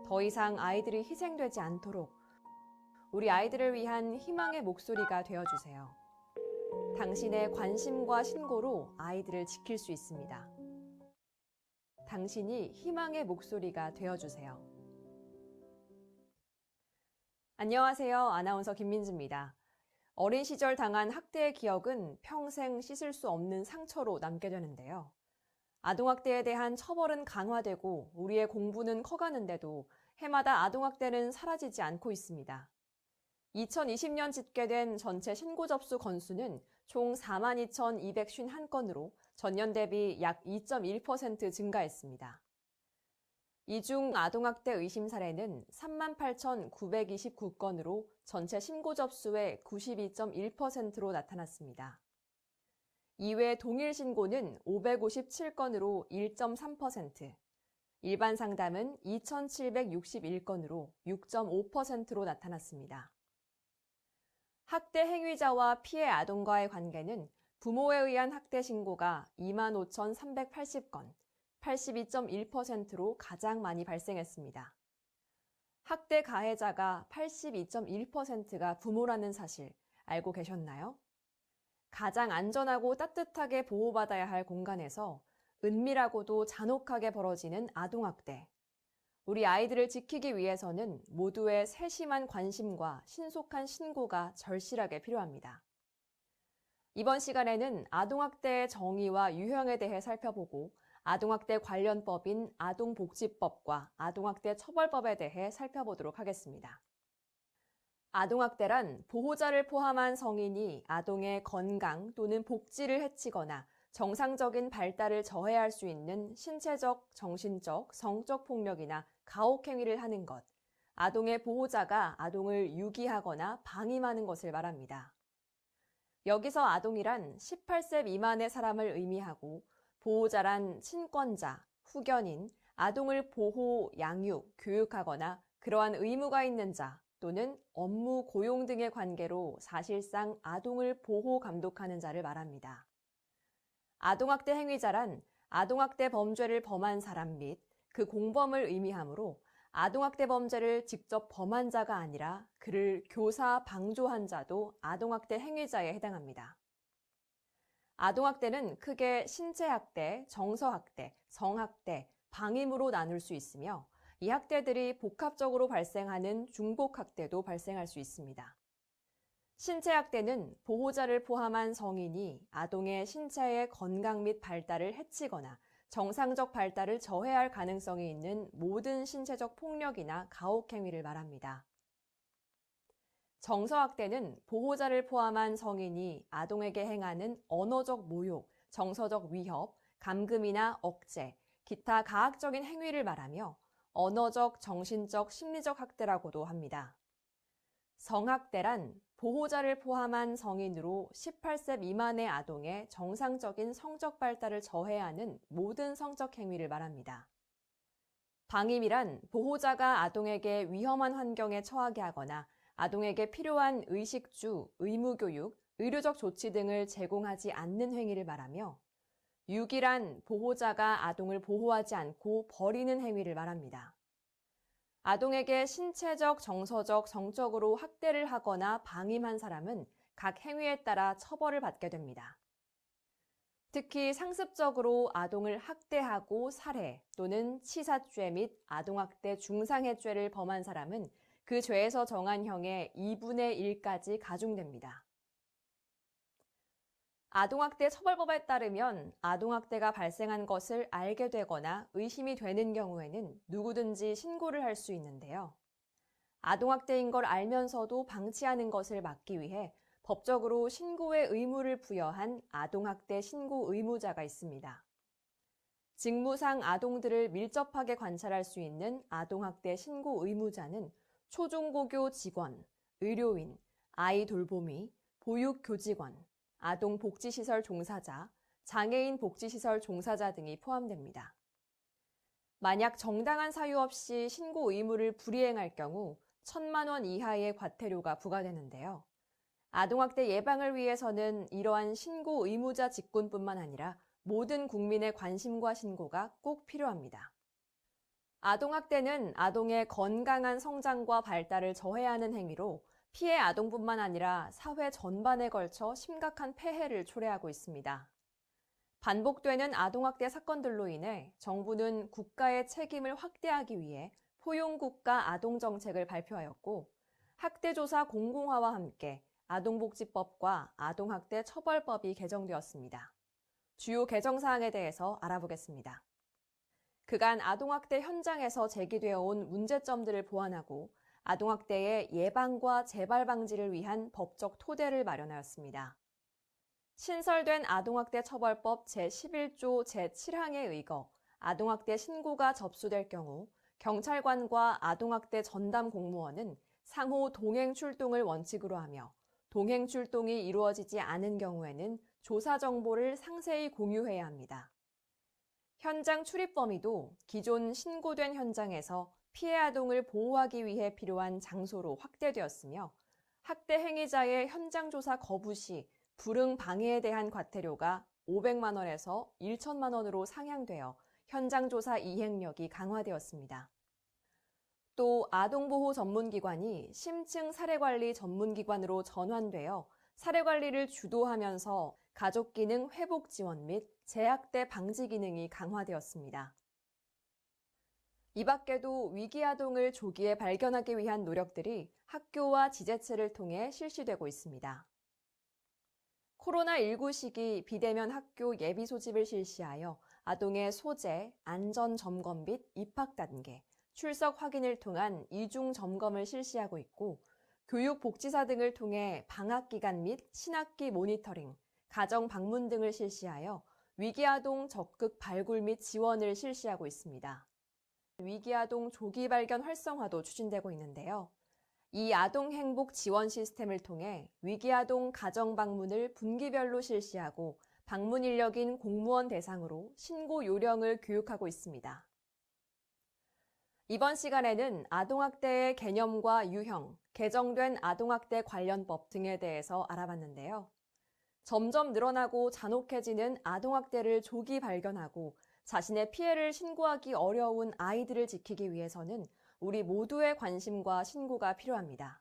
더 이상 아이들이 희생되지 않도록 우리 아이들을 위한 희망의 목소리가 되어주세요. 당신의 관심과 신고로 아이들을 지킬 수 있습니다. 당신이 희망의 목소리가 되어주세요. 안녕하세요. 아나운서 김민지입니다. 어린 시절 당한 학대의 기억은 평생 씻을 수 없는 상처로 남게 되는데요. 아동학대에 대한 처벌은 강화되고 우리의 공부는 커가는데도 해마다 아동학대는 사라지지 않고 있습니다. 2020년 집계된 전체 신고 접수 건수는 총 42,251건으로 전년 대비 약 2.1% 증가했습니다. 이 중 아동학대 의심 사례는 38,929건으로 전체 신고 접수의 92.1%로 나타났습니다. 이외 동일 신고는 557건으로 1.3%, 일반 상담은 2,761건으로 6.5%로 나타났습니다. 학대 행위자와 피해 아동과의 관계는 부모에 의한 학대 신고가 25,380건, 82.1%로 가장 많이 발생했습니다. 학대 가해자가 82.1%가 부모라는 사실 알고 계셨나요? 가장 안전하고 따뜻하게 보호받아야 할 공간에서 은밀하고도 잔혹하게 벌어지는 아동학대. 우리 아이들을 지키기 위해서는 모두의 세심한 관심과 신속한 신고가 절실하게 필요합니다. 이번 시간에는 아동학대의 정의와 유형에 대해 살펴보고 아동학대 관련법인 아동복지법과 아동학대 처벌법에 대해 살펴보도록 하겠습니다. 아동학대란 보호자를 포함한 성인이 아동의 건강 또는 복지를 해치거나 정상적인 발달을 저해할 수 있는 신체적, 정신적, 성적 폭력이나 가혹행위를 하는 것, 아동의 보호자가 아동을 유기하거나 방임하는 것을 말합니다. 여기서 아동이란 18세 미만의 사람을 의미하고 보호자란 친권자, 후견인, 아동을 보호, 양육, 교육하거나 그러한 의무가 있는 자, 또는 업무, 고용 등의 관계로 사실상 아동을 보호, 감독하는 자를 말합니다. 아동학대 행위자란 아동학대 범죄를 범한 사람 및 그 공범을 의미하므로 아동학대 범죄를 직접 범한 자가 아니라 그를 교사, 방조한 자도 아동학대 행위자에 해당합니다. 아동학대는 크게 신체학대, 정서학대, 성학대, 방임으로 나눌 수 있으며 이 학대들이 복합적으로 발생하는 중복학대도 발생할 수 있습니다. 신체학대는 보호자를 포함한 성인이 아동의 신체의 건강 및 발달을 해치거나 정상적 발달을 저해할 가능성이 있는 모든 신체적 폭력이나 가혹행위를 말합니다. 정서학대는 보호자를 포함한 성인이 아동에게 행하는 언어적 모욕, 정서적 위협, 감금이나 억제, 기타 가학적인 행위를 말하며 언어적, 정신적, 심리적 학대라고도 합니다. 성학대란 보호자를 포함한 성인으로 18세 미만의 아동의 정상적인 성적 발달을 저해하는 모든 성적 행위를 말합니다. 방임이란 보호자가 아동에게 위험한 환경에 처하게 하거나 아동에게 필요한 의식주, 의무교육, 의료적 조치 등을 제공하지 않는 행위를 말하며 유기란 보호자가 아동을 보호하지 않고 버리는 행위를 말합니다. 아동에게 신체적, 정서적, 성적으로 학대를 하거나 방임한 사람은 각 행위에 따라 처벌을 받게 됩니다. 특히 상습적으로 아동을 학대하고 살해 또는 치사죄 및 아동학대 중상해죄를 범한 사람은 그 죄에서 정한 형의 2분의 1까지 가중됩니다. 아동학대 처벌법에 따르면 아동학대가 발생한 것을 알게 되거나 의심이 되는 경우에는 누구든지 신고를 할 수 있는데요. 아동학대인 걸 알면서도 방치하는 것을 막기 위해 법적으로 신고의 의무를 부여한 아동학대 신고 의무자가 있습니다. 직무상 아동들을 밀접하게 관찰할 수 있는 아동학대 신고 의무자는 초중고교 직원, 의료인, 아이 돌보미, 보육교직원, 아동복지시설 종사자, 장애인 복지시설 종사자 등이 포함됩니다. 만약 정당한 사유 없이 신고 의무를 불이행할 경우 1,000만 원 이하의 과태료가 부과되는데요. 아동학대 예방을 위해서는 이러한 신고 의무자 직군뿐만 아니라 모든 국민의 관심과 신고가 꼭 필요합니다. 아동학대는 아동의 건강한 성장과 발달을 저해하는 행위로 피해 아동뿐만 아니라 사회 전반에 걸쳐 심각한 폐해를 초래하고 있습니다. 반복되는 아동학대 사건들로 인해 정부는 국가의 책임을 확대하기 위해 포용국가 아동정책을 발표하였고, 학대조사 공공화와 함께 아동복지법과 아동학대 처벌법이 개정되었습니다. 주요 개정 사항에 대해서 알아보겠습니다. 그간 아동학대 현장에서 제기되어 온 문제점들을 보완하고 아동학대의 예방과 재발 방지를 위한 법적 토대를 마련하였습니다. 신설된 아동학대 처벌법 제11조 제7항에 의거 아동학대 신고가 접수될 경우 경찰관과 아동학대 전담 공무원은 상호 동행 출동을 원칙으로 하며 동행 출동이 이루어지지 않은 경우에는 조사 정보를 상세히 공유해야 합니다. 현장 출입 범위도 기존 신고된 현장에서 피해 아동을 보호하기 위해 필요한 장소로 확대되었으며 학대 행위자의 현장 조사 거부 시 불응 방해에 대한 과태료가 500만 원에서 1천만 원으로 상향되어 현장 조사 이행력이 강화되었습니다. 또 아동보호 전문기관이 심층 사례관리 전문기관으로 전환되어 사례관리를 주도하면서 가족기능 회복 지원 및 재학대 방지 기능이 강화되었습니다. 이 밖에도 위기아동을 조기에 발견하기 위한 노력들이 학교와 지자체를 통해 실시되고 있습니다. 코로나19 시기 비대면 학교 예비 소집을 실시하여 아동의 소재, 안전 점검 및 입학 단계, 출석 확인을 통한 이중 점검을 실시하고 있고, 교육복지사 등을 통해 방학 기간 및 신학기 모니터링, 가정 방문 등을 실시하여 위기아동 적극 발굴 및 지원을 실시하고 있습니다. 위기아동 조기 발견 활성화도 추진되고 있는데요. 이 아동 행복 지원 시스템을 통해 위기아동 가정 방문을 분기별로 실시하고 방문 인력인 공무원 대상으로 신고 요령을 교육하고 있습니다. 이번 시간에는 아동학대의 개념과 유형, 개정된 아동학대 관련법 등에 대해서 알아봤는데요. 점점 늘어나고 잔혹해지는 아동학대를 조기 발견하고 자신의 피해를 신고하기 어려운 아이들을 지키기 위해서는 우리 모두의 관심과 신고가 필요합니다.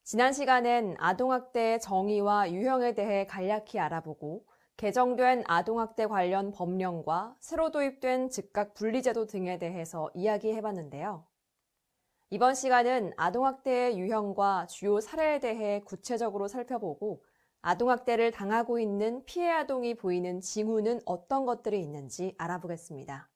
지난 시간엔 아동학대의 정의와 유형에 대해 간략히 알아보고 개정된 아동학대 관련 법령과 새로 도입된 즉각 분리제도 등에 대해서 이야기해봤는데요. 이번 시간은 아동학대의 유형과 주요 사례에 대해 구체적으로 살펴보고 아동학대를 당하고 있는 피해 아동이 보이는 징후는 어떤 것들이 있는지 알아보겠습니다.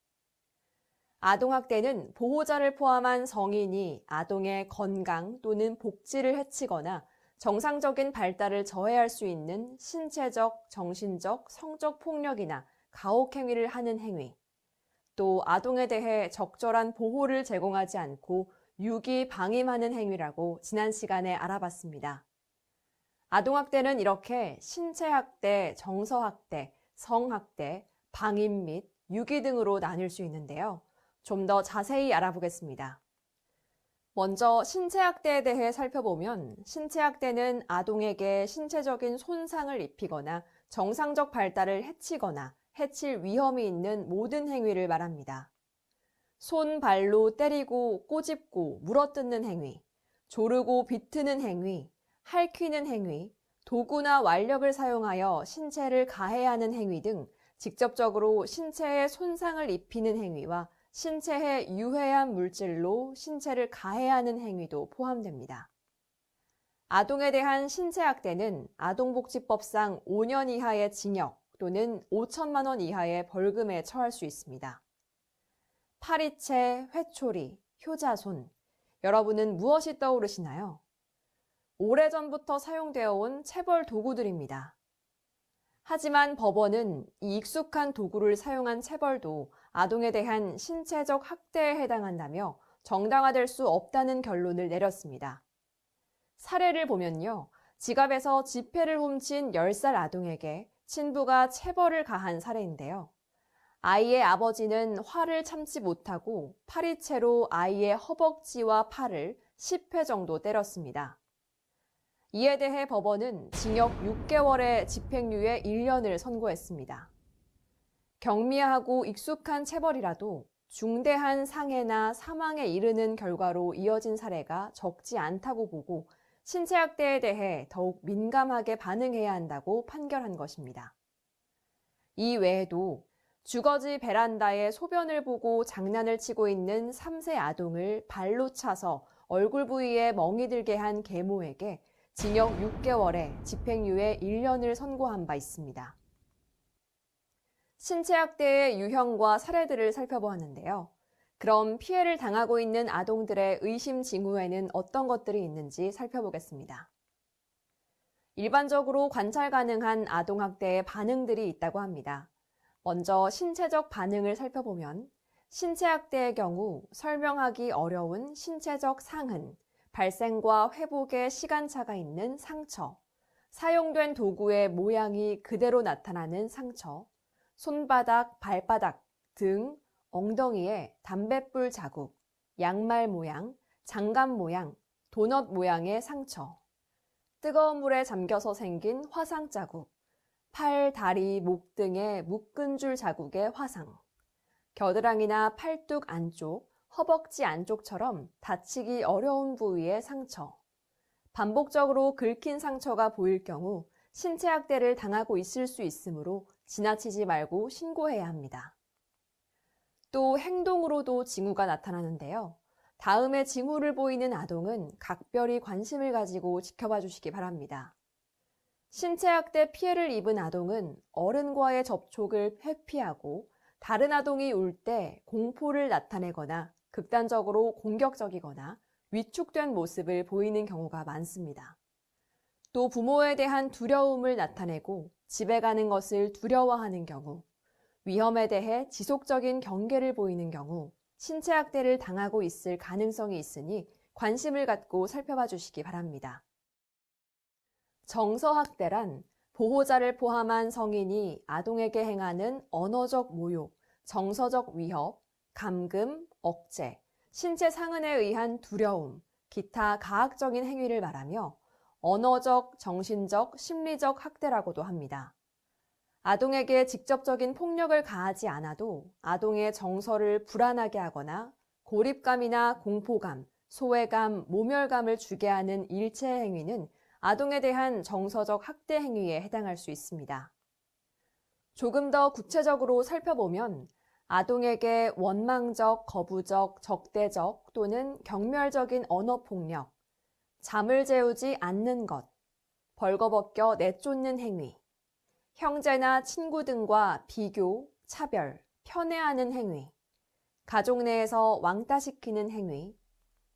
아동학대는 보호자를 포함한 성인이 아동의 건강 또는 복지를 해치거나 정상적인 발달을 저해할 수 있는 신체적, 정신적, 성적 폭력이나 가혹 행위를 하는 행위, 또 아동에 대해 적절한 보호를 제공하지 않고 유기 방임하는 행위라고 지난 시간에 알아봤습니다. 아동학대는 이렇게 신체학대, 정서학대, 성학대, 방임 및 유기 등으로 나뉠 수 있는데요. 좀 더 자세히 알아보겠습니다. 먼저 신체학대에 대해 살펴보면 신체학대는 아동에게 신체적인 손상을 입히거나 정상적 발달을 해치거나 해칠 위험이 있는 모든 행위를 말합니다. 손, 발로 때리고 꼬집고 물어뜯는 행위, 조르고 비트는 행위, 핥히는 행위, 도구나 완력을 사용하여 신체를 가해하는 행위 등 직접적으로 신체에 손상을 입히는 행위와 신체에 유해한 물질로 신체를 가해하는 행위도 포함됩니다. 아동에 대한 신체학대는 아동복지법상 5년 이하의 징역 또는 5천만 원 이하의 벌금에 처할 수 있습니다. 파리채, 회초리, 효자손, 여러분은 무엇이 떠오르시나요? 오래전부터 사용되어 온 체벌 도구들입니다. 하지만 법원은 이 익숙한 도구를 사용한 체벌도 아동에 대한 신체적 학대에 해당한다며 정당화될 수 없다는 결론을 내렸습니다. 사례를 보면요. 지갑에서 지폐를 훔친 10살 아동에게 친부가 체벌을 가한 사례인데요. 아이의 아버지는 화를 참지 못하고 파리채로 아이의 허벅지와 팔을 10회 정도 때렸습니다. 이에 대해 법원은 징역 6개월에 집행유예 1년을 선고했습니다. 경미하고 익숙한 체벌이라도 중대한 상해나 사망에 이르는 결과로 이어진 사례가 적지 않다고 보고 신체학대에 대해 더욱 민감하게 반응해야 한다고 판결한 것입니다. 이 외에도 주거지 베란다에 소변을 보고 장난을 치고 있는 3세 아동을 발로 차서 얼굴 부위에 멍이 들게 한 계모에게 징역 6개월에 집행유예 1년을 선고한 바 있습니다. 신체학대의 유형과 사례들을 살펴보았는데요. 그럼 피해를 당하고 있는 아동들의 의심 징후에는 어떤 것들이 있는지 살펴보겠습니다. 일반적으로 관찰 가능한 아동학대의 반응들이 있다고 합니다. 먼저 신체적 반응을 살펴보면 신체학대의 경우 설명하기 어려운 신체적 상흔, 발생과 회복의 시간차가 있는 상처, 사용된 도구의 모양이 그대로 나타나는 상처, 손바닥, 발바닥, 등, 엉덩이에 담뱃불 자국, 양말 모양, 장갑 모양, 도넛 모양의 상처, 뜨거운 물에 잠겨서 생긴 화상 자국, 팔, 다리, 목 등의 묶은 줄 자국의 화상, 겨드랑이나 팔뚝 안쪽, 허벅지 안쪽처럼 다치기 어려운 부위의 상처, 반복적으로 긁힌 상처가 보일 경우 신체학대를 당하고 있을 수 있으므로 지나치지 말고 신고해야 합니다. 또 행동으로도 징후가 나타나는데요. 다음에 징후를 보이는 아동은 각별히 관심을 가지고 지켜봐 주시기 바랍니다. 신체학대 피해를 입은 아동은 어른과의 접촉을 회피하고 다른 아동이 울 때 공포를 나타내거나 극단적으로 공격적이거나 위축된 모습을 보이는 경우가 많습니다. 또 부모에 대한 두려움을 나타내고 집에 가는 것을 두려워하는 경우, 위험에 대해 지속적인 경계를 보이는 경우 신체학대를 당하고 있을 가능성이 있으니 관심을 갖고 살펴봐 주시기 바랍니다. 정서학대란 보호자를 포함한 성인이 아동에게 행하는 언어적 모욕, 정서적 위협, 감금, 억제, 신체 상흔에 의한 두려움, 기타 가학적인 행위를 말하며 언어적, 정신적, 심리적 학대라고도 합니다. 아동에게 직접적인 폭력을 가하지 않아도 아동의 정서를 불안하게 하거나 고립감이나 공포감, 소외감, 모멸감을 주게 하는 일체 행위는 아동에 대한 정서적 학대 행위에 해당할 수 있습니다. 조금 더 구체적으로 살펴보면 아동에게 원망적, 거부적, 적대적 또는 경멸적인 언어폭력, 잠을 재우지 않는 것, 벌거벗겨 내쫓는 행위, 형제나 친구 등과 비교, 차별, 편애하는 행위, 가족 내에서 왕따시키는 행위,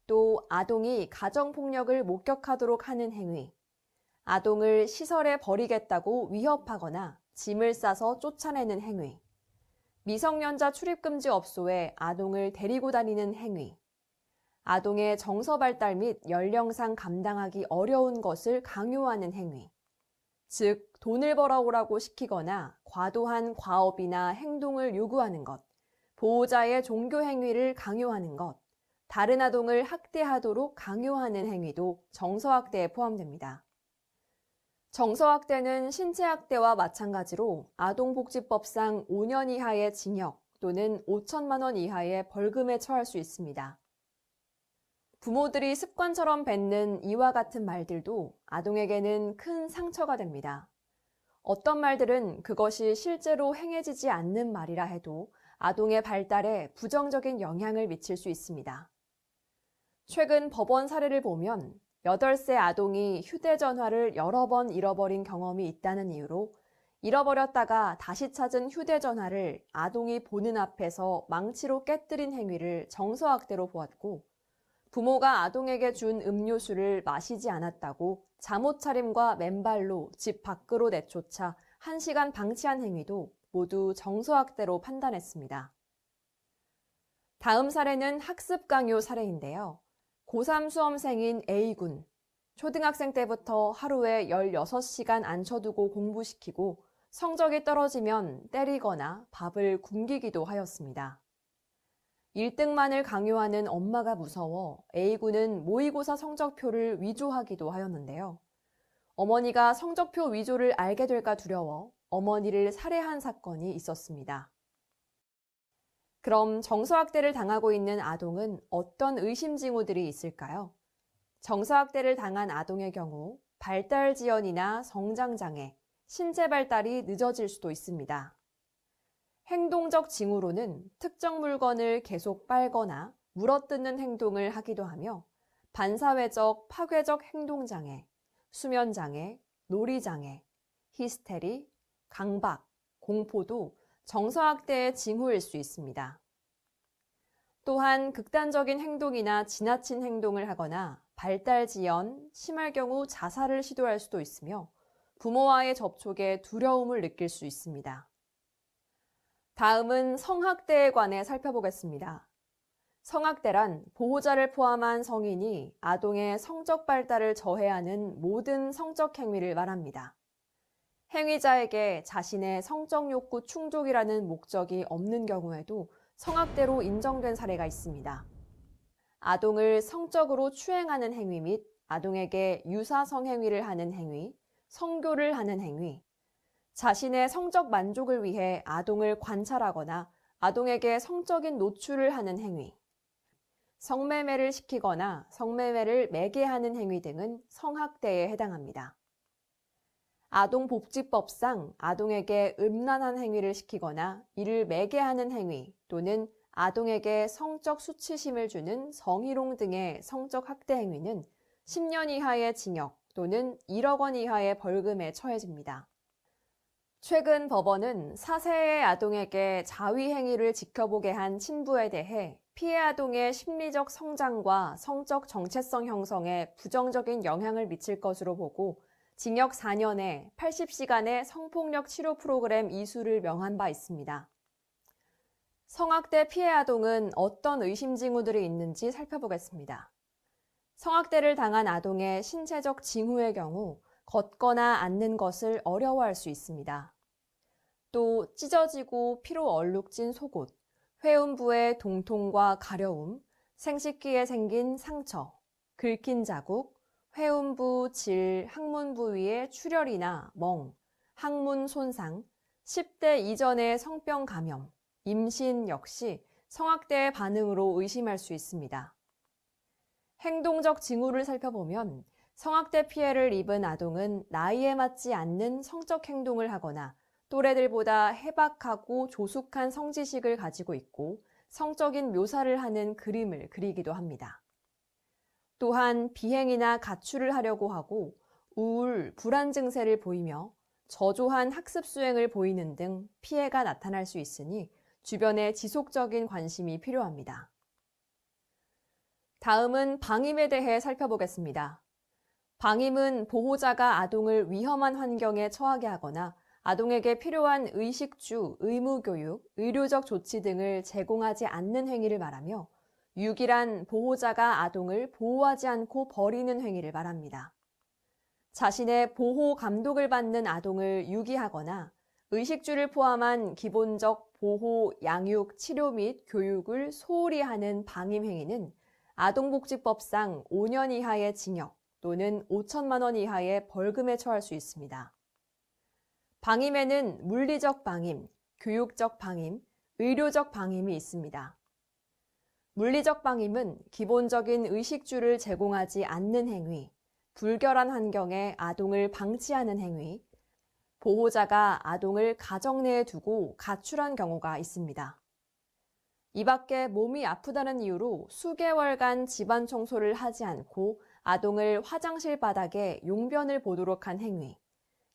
또 아동이 가정폭력을 목격하도록 하는 행위, 아동을 시설에 버리겠다고 위협하거나 짐을 싸서 쫓아내는 행위, 미성년자 출입금지 업소에 아동을 데리고 다니는 행위, 아동의 정서 발달 및 연령상 감당하기 어려운 것을 강요하는 행위, 즉 돈을 벌어오라고 시키거나 과도한 과업이나 행동을 요구하는 것, 보호자의 종교 행위를 강요하는 것, 다른 아동을 학대하도록 강요하는 행위도 정서학대에 포함됩니다. 정서학대는 신체학대와 마찬가지로 아동복지법상 5년 이하의 징역 또는 5천만 원 이하의 벌금에 처할 수 있습니다. 부모들이 습관처럼 뱉는 이와 같은 말들도 아동에게는 큰 상처가 됩니다. 어떤 말들은 그것이 실제로 행해지지 않는 말이라 해도 아동의 발달에 부정적인 영향을 미칠 수 있습니다. 최근 법원 사례를 보면 8세 아동이 휴대전화를 여러 번 잃어버린 경험이 있다는 이유로 잃어버렸다가 다시 찾은 휴대전화를 아동이 보는 앞에서 망치로 깨뜨린 행위를 정서학대로 보았고, 부모가 아동에게 준 음료수를 마시지 않았다고 잠옷 차림과 맨발로 집 밖으로 내쫓아 1시간 방치한 행위도 모두 정서학대로 판단했습니다. 다음 사례는 학습 강요 사례인데요. 고3 수험생인 A군, 초등학생 때부터 하루에 16시간 앉혀두고 공부시키고 성적이 떨어지면 때리거나 밥을 굶기기도 하였습니다. 1등만을 강요하는 엄마가 무서워 A군은 모의고사 성적표를 위조하기도 하였는데요. 어머니가 성적표 위조를 알게 될까 두려워 어머니를 살해한 사건이 있었습니다. 그럼 정서학대를 당하고 있는 아동은 어떤 의심 징후들이 있을까요? 정서학대를 당한 아동의 경우 발달 지연이나 성장장애, 신체 발달이 늦어질 수도 있습니다. 행동적 징후로는 특정 물건을 계속 빨거나 물어뜯는 행동을 하기도 하며 반사회적, 파괴적 행동장애, 수면장애, 놀이장애, 히스테리, 강박, 공포도 정서학대의 징후일 수 있습니다. 또한 극단적인 행동이나 지나친 행동을 하거나 발달 지연, 심할 경우 자살을 시도할 수도 있으며 부모와의 접촉에 두려움을 느낄 수 있습니다. 다음은 성학대에 관해 살펴보겠습니다. 성학대란 보호자를 포함한 성인이 아동의 성적 발달을 저해하는 모든 성적 행위를 말합니다. 행위자에게 자신의 성적 욕구 충족이라는 목적이 없는 경우에도 성학대로 인정된 사례가 있습니다. 아동을 성적으로 추행하는 행위 및 아동에게 유사성 행위를 하는 행위, 성교를 하는 행위, 자신의 성적 만족을 위해 아동을 관찰하거나 아동에게 성적인 노출을 하는 행위, 성매매를 시키거나 성매매를 매개하는 행위 등은 성학대에 해당합니다. 아동복지법상 아동에게 음란한 행위를 시키거나 이를 매개하는 행위 또는 아동에게 성적 수치심을 주는 성희롱 등의 성적 학대 행위는 10년 이하의 징역 또는 1억 원 이하의 벌금에 처해집니다. 최근 법원은 4세의 아동에게 자위 행위를 지켜보게 한 친부에 대해 피해 아동의 심리적 성장과 성적 정체성 형성에 부정적인 영향을 미칠 것으로 보고 징역 4년에 80시간의 성폭력 치료 프로그램 이수를 명한 바 있습니다. 성학대 피해 아동은 어떤 의심 징후들이 있는지 살펴보겠습니다. 성학대를 당한 아동의 신체적 징후의 경우 걷거나 앉는 것을 어려워할 수 있습니다. 또 찢어지고 피로 얼룩진 속옷, 회음부의 동통과 가려움, 생식기에 생긴 상처, 긁힌 자국, 회음부, 질, 항문 부위의 출혈이나 멍, 항문 손상, 10대 이전의 성병 감염, 임신 역시 성학대의 반응으로 의심할 수 있습니다. 행동적 징후를 살펴보면 성학대 피해를 입은 아동은 나이에 맞지 않는 성적 행동을 하거나 또래들보다 해박하고 조숙한 성지식을 가지고 있고 성적인 묘사를 하는 그림을 그리기도 합니다. 또한 비행이나 가출을 하려고 하고 우울, 불안 증세를 보이며 저조한 학습 수행을 보이는 등 피해가 나타날 수 있으니 주변에 지속적인 관심이 필요합니다. 다음은 방임에 대해 살펴보겠습니다. 방임은 보호자가 아동을 위험한 환경에 처하게 하거나 아동에게 필요한 의식주, 의무교육, 의료적 조치 등을 제공하지 않는 행위를 말하며 유기란 보호자가 아동을 보호하지 않고 버리는 행위를 말합니다. 자신의 보호 감독을 받는 아동을 유기하거나 의식주를 포함한 기본적 보호, 양육, 치료 및 교육을 소홀히 하는 방임 행위는 아동복지법상 5년 이하의 징역 또는 5천만 원 이하의 벌금에 처할 수 있습니다. 방임에는 물리적 방임, 교육적 방임, 의료적 방임이 있습니다. 물리적 방임은 기본적인 의식주를 제공하지 않는 행위, 불결한 환경에 아동을 방치하는 행위, 보호자가 아동을 가정 내에 두고 가출한 경우가 있습니다. 이 밖에 몸이 아프다는 이유로 수개월간 집안 청소를 하지 않고 아동을 화장실 바닥에 용변을 보도록 한 행위,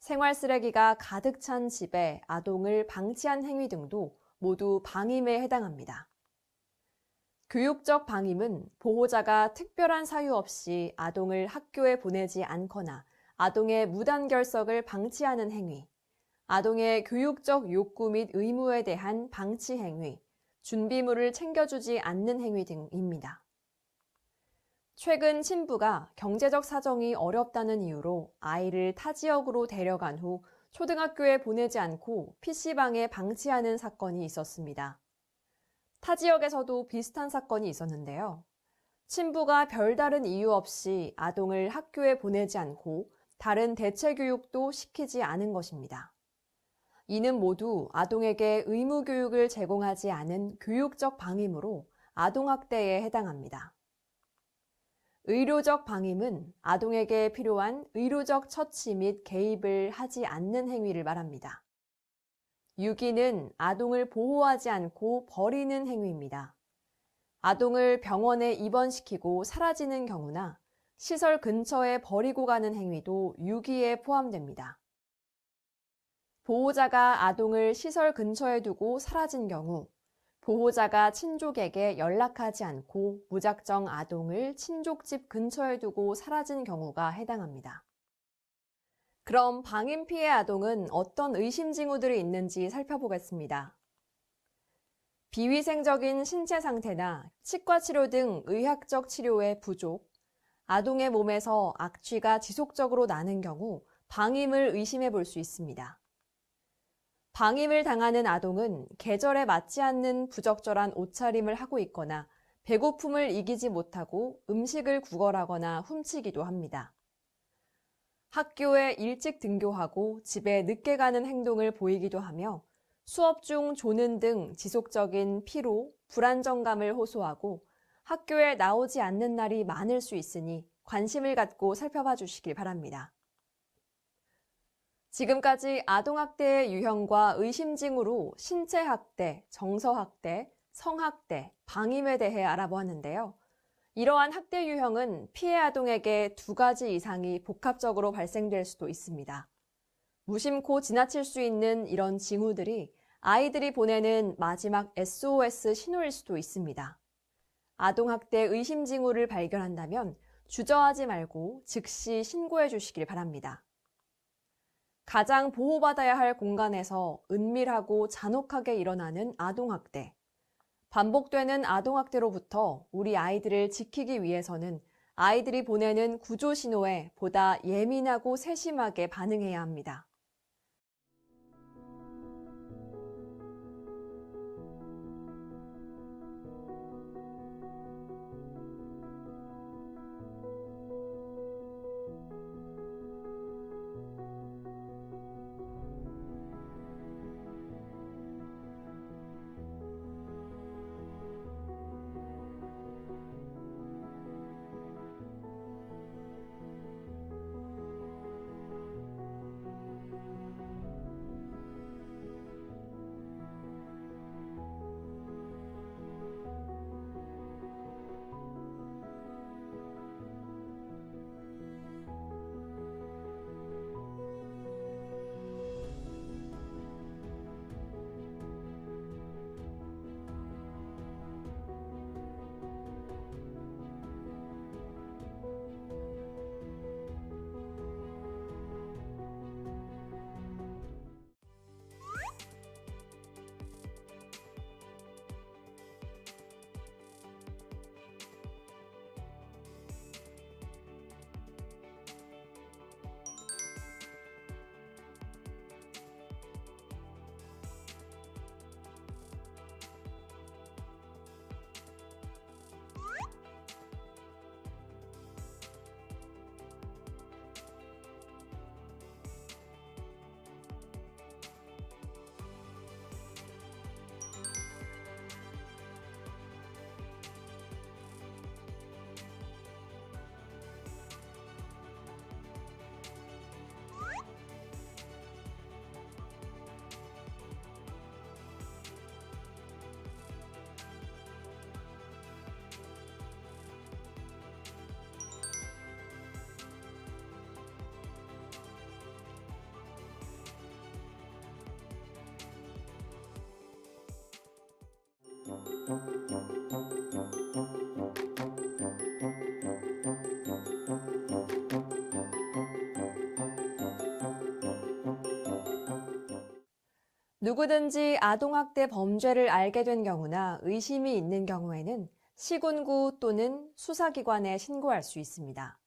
생활 쓰레기가 가득 찬 집에 아동을 방치한 행위 등도 모두 방임에 해당합니다. 교육적 방임은 보호자가 특별한 사유 없이 아동을 학교에 보내지 않거나 아동의 무단결석을 방치하는 행위, 아동의 교육적 욕구 및 의무에 대한 방치 행위, 준비물을 챙겨주지 않는 행위 등입니다. 최근 친부가 경제적 사정이 어렵다는 이유로 아이를 타 지역으로 데려간 후 초등학교에 보내지 않고 PC방에 방치하는 사건이 있었습니다. 타 지역에서도 비슷한 사건이 있었는데요. 친부가 별다른 이유 없이 아동을 학교에 보내지 않고 다른 대체 교육도 시키지 않은 것입니다. 이는 모두 아동에게 의무 교육을 제공하지 않은 교육적 방임으로 아동학대에 해당합니다. 의료적 방임은 아동에게 필요한 의료적 처치 및 개입을 하지 않는 행위를 말합니다. 유기는 아동을 보호하지 않고 버리는 행위입니다. 아동을 병원에 입원시키고 사라지는 경우나 시설 근처에 버리고 가는 행위도 유기에 포함됩니다. 보호자가 아동을 시설 근처에 두고 사라진 경우, 보호자가 친족에게 연락하지 않고 무작정 아동을 친족집 근처에 두고 사라진 경우가 해당합니다. 그럼 방임 피해 아동은 어떤 의심 징후들이 있는지 살펴보겠습니다. 비위생적인 신체 상태나 치과 치료 등 의학적 치료의 부족, 아동의 몸에서 악취가 지속적으로 나는 경우 방임을 의심해 볼 수 있습니다. 방임을 당하는 아동은 계절에 맞지 않는 부적절한 옷차림을 하고 있거나 배고픔을 이기지 못하고 음식을 구걸하거나 훔치기도 합니다. 학교에 일찍 등교하고 집에 늦게 가는 행동을 보이기도 하며 수업 중 조는 등 지속적인 피로, 불안정감을 호소하고 학교에 나오지 않는 날이 많을 수 있으니 관심을 갖고 살펴봐 주시길 바랍니다. 지금까지 아동학대의 유형과 의심징후로 신체학대, 정서학대, 성학대, 방임에 대해 알아보았는데요. 이러한 학대 유형은 피해 아동에게 2가지 이상이 복합적으로 발생될 수도 있습니다. 무심코 지나칠 수 있는 이런 징후들이 아이들이 보내는 마지막 SOS 신호일 수도 있습니다. 아동학대 의심 징후를 발견한다면 주저하지 말고 즉시 신고해 주시길 바랍니다. 가장 보호받아야 할 공간에서 은밀하고 잔혹하게 일어나는 아동학대. 반복되는 아동학대로부터 우리 아이들을 지키기 위해서는 아이들이 보내는 구조 신호에 보다 예민하고 세심하게 반응해야 합니다. 누구든지 아동학대 범죄를 알게 된 경우나 의심이 있는 경우에는 시군구 또는 수사기관에 신고할 수 있습니다.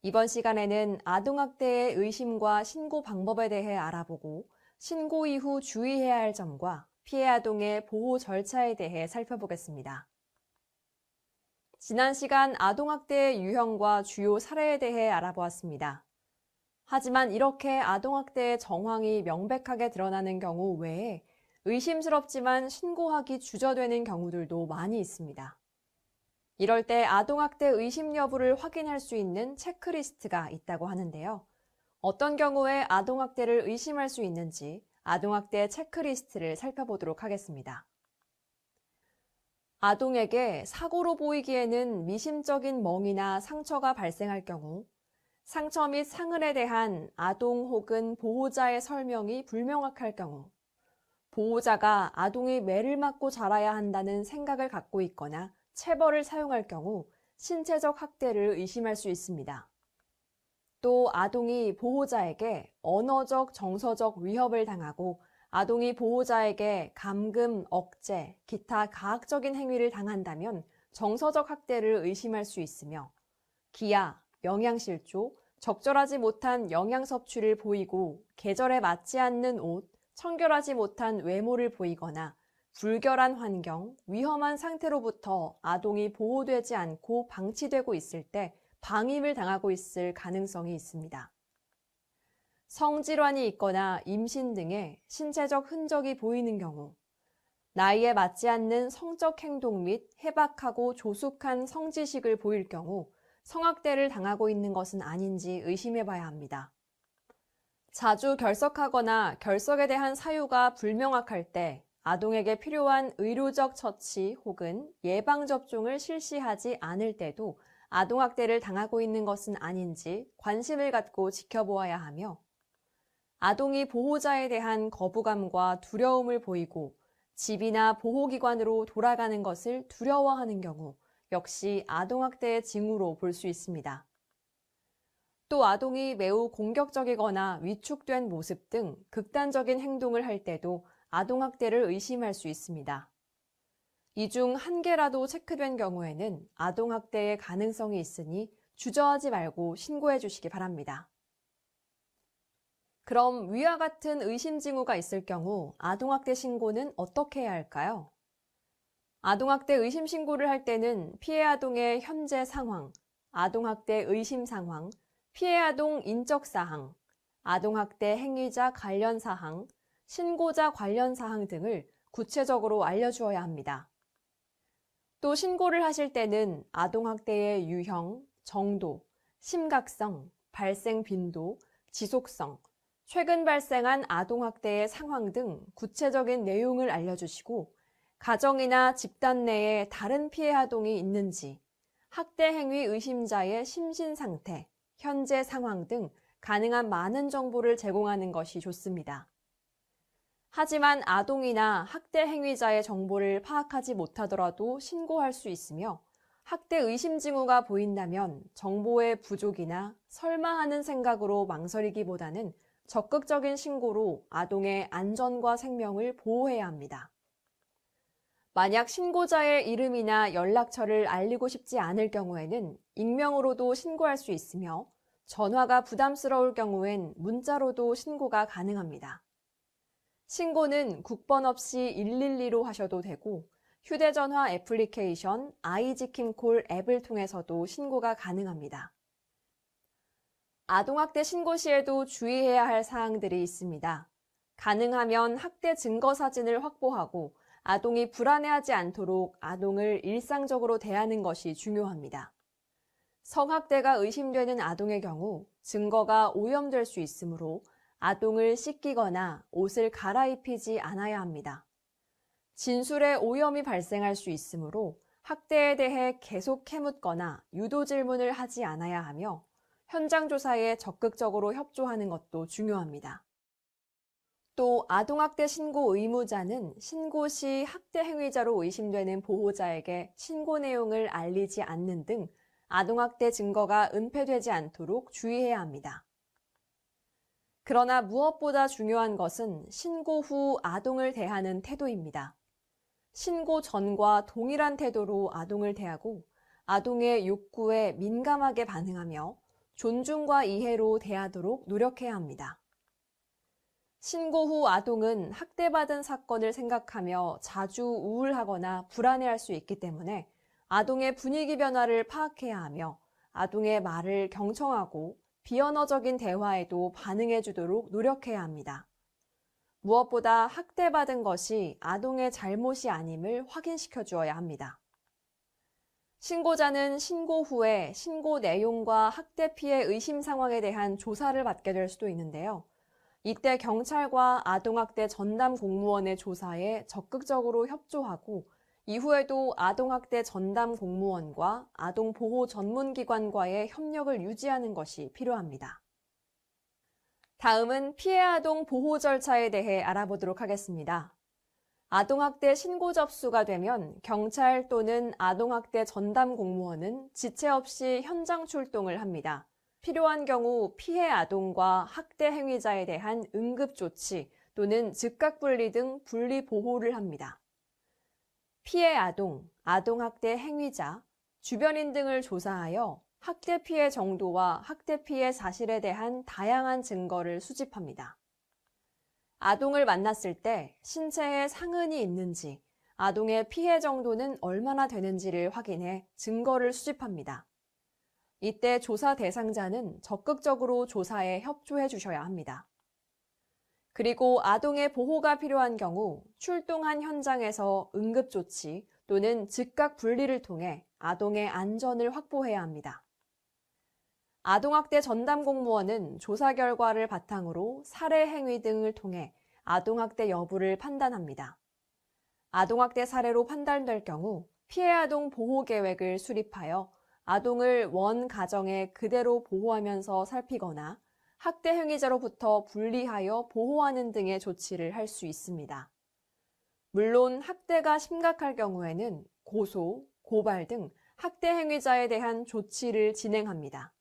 이번 시간에는 아동학대의 의심과 신고 방법에 대해 알아보고 신고 이후 주의해야 할 점과 피해 아동의 보호 절차에 대해 살펴보겠습니다. 지난 시간 아동학대의 유형과 주요 사례에 대해 알아보았습니다. 하지만 이렇게 아동학대의 정황이 명백하게 드러나는 경우 외에 의심스럽지만 신고하기 주저되는 경우들도 많이 있습니다. 이럴 때 아동학대 의심 여부를 확인할 수 있는 체크리스트가 있다고 하는데요. 어떤 경우에 아동학대를 의심할 수 있는지 아동학대 체크리스트를 살펴보도록 하겠습니다. 아동에게 사고로 보이기에는 미심적인 멍이나 상처가 발생할 경우, 상처 및 상흔에 대한 아동 혹은 보호자의 설명이 불명확할 경우, 보호자가 아동이 매를 맞고 자라야 한다는 생각을 갖고 있거나 체벌을 사용할 경우 신체적 학대를 의심할 수 있습니다. 또 아동이 보호자에게 언어적, 정서적 위협을 당하고 아동이 보호자에게 감금, 억제, 기타 가학적인 행위를 당한다면 정서적 학대를 의심할 수 있으며 기아, 영양실조, 적절하지 못한 영양 섭취를 보이고 계절에 맞지 않는 옷, 청결하지 못한 외모를 보이거나 불결한 환경, 위험한 상태로부터 아동이 보호되지 않고 방치되고 있을 때 방임을 당하고 있을 가능성이 있습니다. 성질환이 있거나 임신 등의 신체적 흔적이 보이는 경우, 나이에 맞지 않는 성적 행동 및 해박하고 조숙한 성지식을 보일 경우 성학대를 당하고 있는 것은 아닌지 의심해 봐야 합니다. 자주 결석하거나 결석에 대한 사유가 불명확할 때 아동에게 필요한 의료적 처치 혹은 예방접종을 실시하지 않을 때도 아동학대를 당하고 있는 것은 아닌지 관심을 갖고 지켜보아야 하며 아동이 보호자에 대한 거부감과 두려움을 보이고 집이나 보호기관으로 돌아가는 것을 두려워하는 경우 역시 아동학대의 징후로 볼 수 있습니다. 또 아동이 매우 공격적이거나 위축된 모습 등 극단적인 행동을 할 때도 아동학대를 의심할 수 있습니다. 이 중 한 개라도 체크된 경우에는 아동학대의 가능성이 있으니 주저하지 말고 신고해 주시기 바랍니다. 그럼 위와 같은 의심 징후가 있을 경우 아동학대 신고는 어떻게 해야 할까요? 아동학대 의심 신고를 할 때는 피해 아동의 현재 상황, 아동학대 의심 상황, 피해 아동 인적 사항, 아동학대 행위자 관련 사항, 신고자 관련 사항 등을 구체적으로 알려주어야 합니다. 또 신고를 하실 때는 아동학대의 유형, 정도, 심각성, 발생 빈도, 지속성, 최근 발생한 아동학대의 상황 등 구체적인 내용을 알려주시고 가정이나 집단 내에 다른 피해 아동이 있는지, 학대 행위 의심자의 심신 상태, 현재 상황 등 가능한 많은 정보를 제공하는 것이 좋습니다. 하지만 아동이나 학대 행위자의 정보를 파악하지 못하더라도 신고할 수 있으며 학대 의심 징후가 보인다면 정보의 부족이나 설마 하는 생각으로 망설이기보다는 적극적인 신고로 아동의 안전과 생명을 보호해야 합니다. 만약 신고자의 이름이나 연락처를 알리고 싶지 않을 경우에는 익명으로도 신고할 수 있으며 전화가 부담스러울 경우엔 문자로도 신고가 가능합니다. 신고는 국번 없이 112로 하셔도 되고 휴대전화 애플리케이션 아이지킴콜 앱을 통해서도 신고가 가능합니다. 아동학대 신고 시에도 주의해야 할 사항들이 있습니다. 가능하면 학대 증거 사진을 확보하고 아동이 불안해하지 않도록 아동을 일상적으로 대하는 것이 중요합니다. 성학대가 의심되는 아동의 경우 증거가 오염될 수 있으므로 아동을 씻기거나 옷을 갈아입히지 않아야 합니다. 진술에 오염이 발생할 수 있으므로 학대에 대해 계속 캐묻거나 유도 질문을 하지 않아야 하며 현장 조사에 적극적으로 협조하는 것도 중요합니다. 또 아동학대 신고 의무자는 신고 시 학대 행위자로 의심되는 보호자에게 신고 내용을 알리지 않는 등 아동학대 증거가 은폐되지 않도록 주의해야 합니다. 그러나 무엇보다 중요한 것은 신고 후 아동을 대하는 태도입니다. 신고 전과 동일한 태도로 아동을 대하고 아동의 욕구에 민감하게 반응하며 존중과 이해로 대하도록 노력해야 합니다. 신고 후 아동은 학대받은 사건을 생각하며 자주 우울하거나 불안해할 수 있기 때문에 아동의 분위기 변화를 파악해야 하며 아동의 말을 경청하고 비언어적인 대화에도 반응해 주도록 노력해야 합니다. 무엇보다 학대받은 것이 아동의 잘못이 아님을 확인시켜 주어야 합니다. 신고자는 신고 후에 신고 내용과 학대 피해 의심 상황에 대한 조사를 받게 될 수도 있는데요. 이때 경찰과 아동학대 전담 공무원의 조사에 적극적으로 협조하고 이후에도 아동학대 전담 공무원과 아동보호 전문기관과의 협력을 유지하는 것이 필요합니다. 다음은 피해 아동 보호 절차에 대해 알아보도록 하겠습니다. 아동학대 신고 접수가 되면 경찰 또는 아동학대 전담 공무원은 지체 없이 현장 출동을 합니다. 필요한 경우 피해 아동과 학대 행위자에 대한 응급조치 또는 즉각분리 등 분리 보호를 합니다. 피해 아동, 아동학대 행위자, 주변인 등을 조사하여 학대 피해 정도와 학대 피해 사실에 대한 다양한 증거를 수집합니다. 아동을 만났을 때 신체에 상흔이 있는지, 아동의 피해 정도는 얼마나 되는지를 확인해 증거를 수집합니다. 이때 조사 대상자는 적극적으로 조사에 협조해 주셔야 합니다. 그리고 아동의 보호가 필요한 경우 출동한 현장에서 응급조치 또는 즉각 분리를 통해 아동의 안전을 확보해야 합니다. 아동학대 전담 공무원은 조사 결과를 바탕으로 사례 행위 등을 통해 아동학대 여부를 판단합니다. 아동학대 사례로 판단될 경우 피해 아동 보호 계획을 수립하여 아동을 원 가정에 그대로 보호하면서 살피거나 학대 행위자로부터 분리하여 보호하는 등의 조치를 할 수 있습니다. 물론 학대가 심각할 경우에는 고소, 고발 등 학대 행위자에 대한 조치를 진행합니다.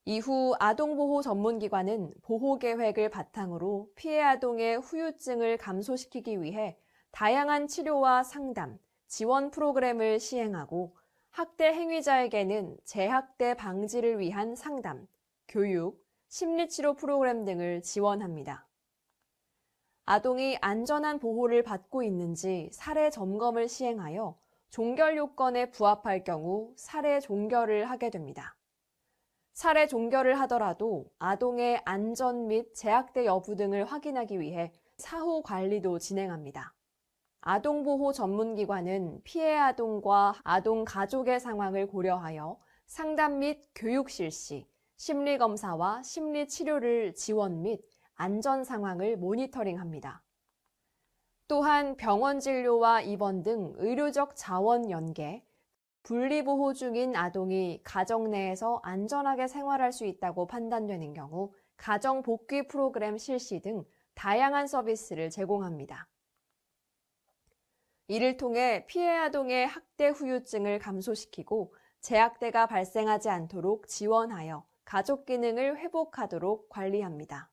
이후 아동보호 전문기관은 보호계획을 바탕으로 피해 아동의 후유증을 감소시키기 위해 다양한 치료와 상담, 지원 프로그램을 시행하고 학대 행위자에게는 재학대 방지를 위한 상담, 교육, 심리치료 프로그램 등을 지원합니다. 아동이 안전한 보호를 받고 있는지 사례 점검을 시행하여 종결 요건에 부합할 경우 사례 종결을 하게 됩니다. 사례 종결을 하더라도 아동의 안전 및 재학대 여부 등을 확인하기 위해 사후 관리도 진행합니다. 아동보호 전문기관은 피해 아동과 아동 가족의 상황을 고려하여 상담 및 교육 실시, 심리검사와 심리치료를 지원 및 안전 상황을 모니터링합니다. 또한 병원 진료와 입원 등 의료적 자원 연계, 분리보호 중인 아동이 가정 내에서 안전하게 생활할 수 있다고 판단되는 경우 가정 복귀 프로그램 실시 등 다양한 서비스를 제공합니다. 이를 통해 피해 아동의 학대 후유증을 감소시키고 재학대가 발생하지 않도록 지원하여 가족 기능을 회복하도록 관리합니다.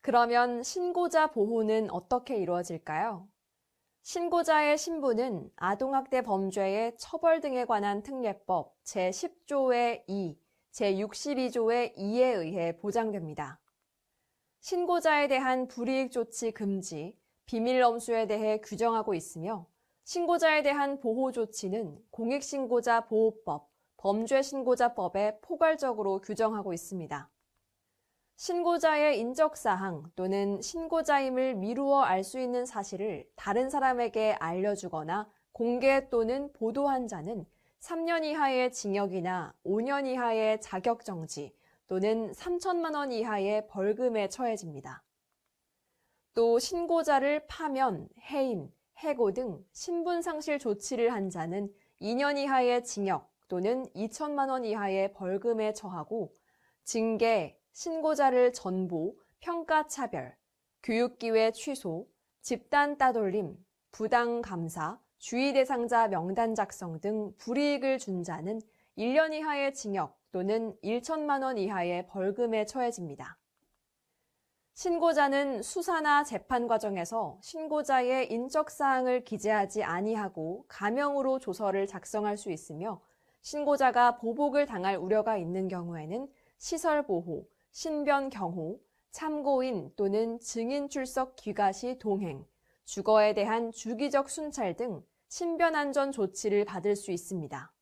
그러면 신고자 보호는 어떻게 이루어질까요? 신고자의 신분은 아동학대 범죄의 처벌 등에 관한 특례법 제10조의 2, 제62조의 2에 의해 보장됩니다. 신고자에 대한 불이익 조치 금지, 비밀 엄수에 대해 규정하고 있으며 신고자에 대한 보호 조치는 공익신고자 보호법, 범죄신고자법에 포괄적으로 규정하고 있습니다. 신고자의 인적사항 또는 신고자임을 미루어 알 수 있는 사실을 다른 사람에게 알려주거나 공개 또는 보도한 자는 3년 이하의 징역이나 5년 이하의 자격정지 또는 3천만 원 이하의 벌금에 처해집니다. 또 신고자를 파면, 해임, 해고 등 신분상실 조치를 한 자는 2년 이하의 징역 또는 2천만 원 이하의 벌금에 처하고 징계, 신고자를 전보, 평가차별, 교육기회 취소, 집단 따돌림, 부당감사, 주의 대상자 명단 작성 등 불이익을 준 자는 1년 이하의 징역 또는 1천만 원 이하의 벌금에 처해집니다. 신고자는 수사나 재판 과정에서 신고자의 인적사항을 기재하지 아니하고 가명으로 조서를 작성할 수 있으며 신고자가 보복을 당할 우려가 있는 경우에는 시설보호, 신변경호, 참고인 또는 증인 출석 귀가 시 동행, 주거에 대한 주기적 순찰 등 신변안전 조치를 받을 수 있습니다.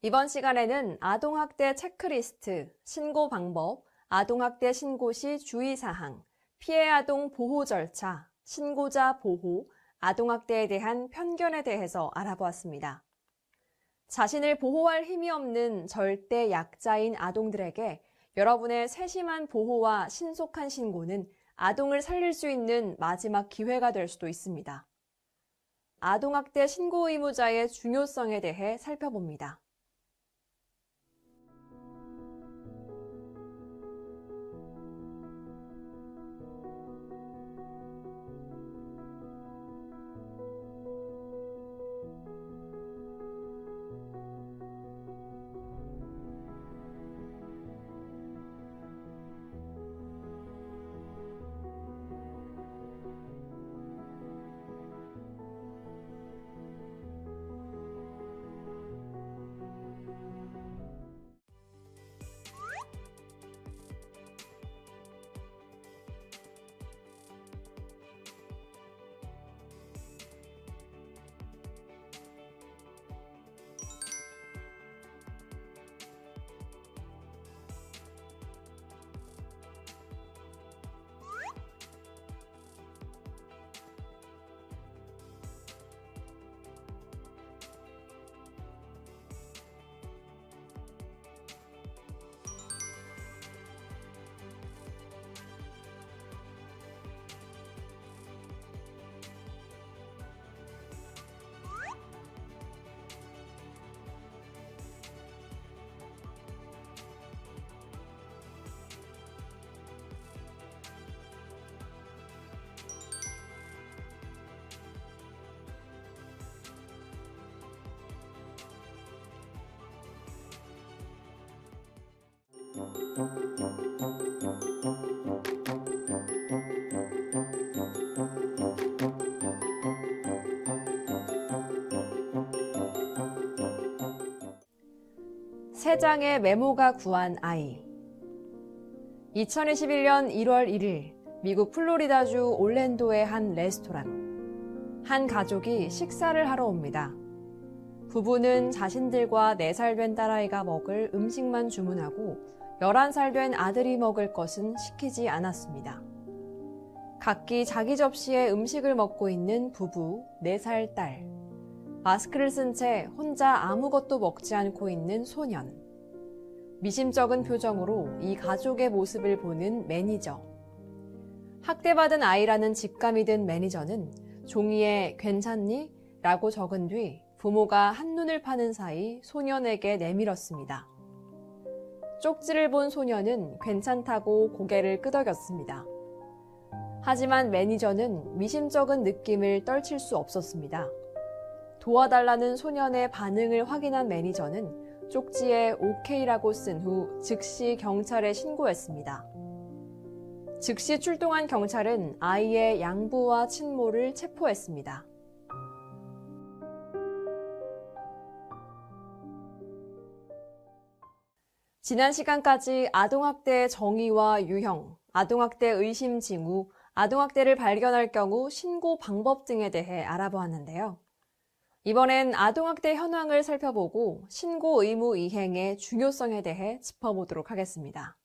이번 시간에는 아동학대 체크리스트, 신고 방법, 아동학대 신고 시 주의사항, 피해 아동 보호 절차, 신고자 보호, 아동학대에 대한 편견에 대해서 알아보았습니다. 자신을 보호할 힘이 없는 절대 약자인 아동들에게 여러분의 세심한 보호와 신속한 신고는 아동을 살릴 수 있는 마지막 기회가 될 수도 있습니다. 아동학대 신고 의무자의 중요성에 대해 살펴봅니다. 세 장의 메모가 구한 아이. 2021년 1월 1일 미국 플로리다주 올랜도의 한 레스토랑. 한 가족이 식사를 하러 옵니다. 부부는 자신들과 4살 된 딸아이가 먹을 음식만 주문하고 11살 된 아들이 먹을 것은 시키지 않았습니다. 각기 자기 접시에 음식을 먹고 있는 부부, 4살 딸. 마스크를 쓴 채 혼자 아무것도 먹지 않고 있는 소년. 미심쩍은 표정으로 이 가족의 모습을 보는 매니저. 학대받은 아이라는 직감이 든 매니저는 종이에 괜찮니? 라고 적은 뒤 부모가 한눈을 파는 사이 소년에게 내밀었습니다. 쪽지를 본 소년은 괜찮다고 고개를 끄덕였습니다. 하지만 매니저는 미심쩍은 느낌을 떨칠 수 없었습니다. 도와달라는 소년의 반응을 확인한 매니저는 쪽지에 OK라고 쓴 후 즉시 경찰에 신고했습니다. 즉시 출동한 경찰은 아이의 양부와 친모를 체포했습니다. 지난 시간까지 아동학대의 정의와 유형, 아동학대 의심 징후, 아동학대를 발견할 경우 신고 방법 등에 대해 알아보았는데요. 이번엔 아동학대 현황을 살펴보고 신고 의무 이행의 중요성에 대해 짚어보도록 하겠습니다.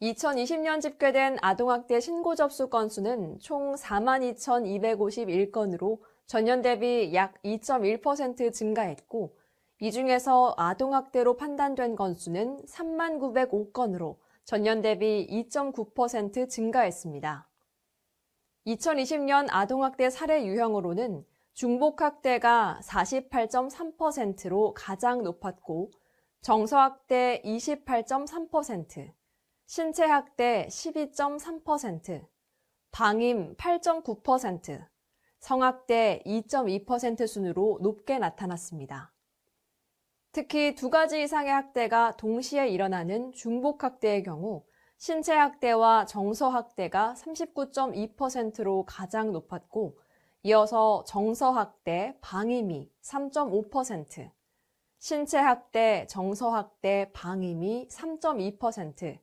2020년 집계된 아동학대 신고 접수 건수는 총 42,251건으로 전년 대비 약 2.1% 증가했고, 이 중에서 아동학대로 판단된 건수는 39,905건으로 전년 대비 2.9% 증가했습니다. 2020년 아동학대 사례 유형으로는 중복학대가 48.3%로 가장 높았고, 정서학대 28.3%, 신체학대 12.3%, 방임 8.9%, 성학대 2.2% 순으로 높게 나타났습니다. 특히 두 가지 이상의 학대가 동시에 일어나는 중복학대의 경우 신체학대와 정서학대가 39.2%로 가장 높았고, 이어서 정서학대, 방임이 3.5%, 신체학대, 정서학대, 방임이 3.2%,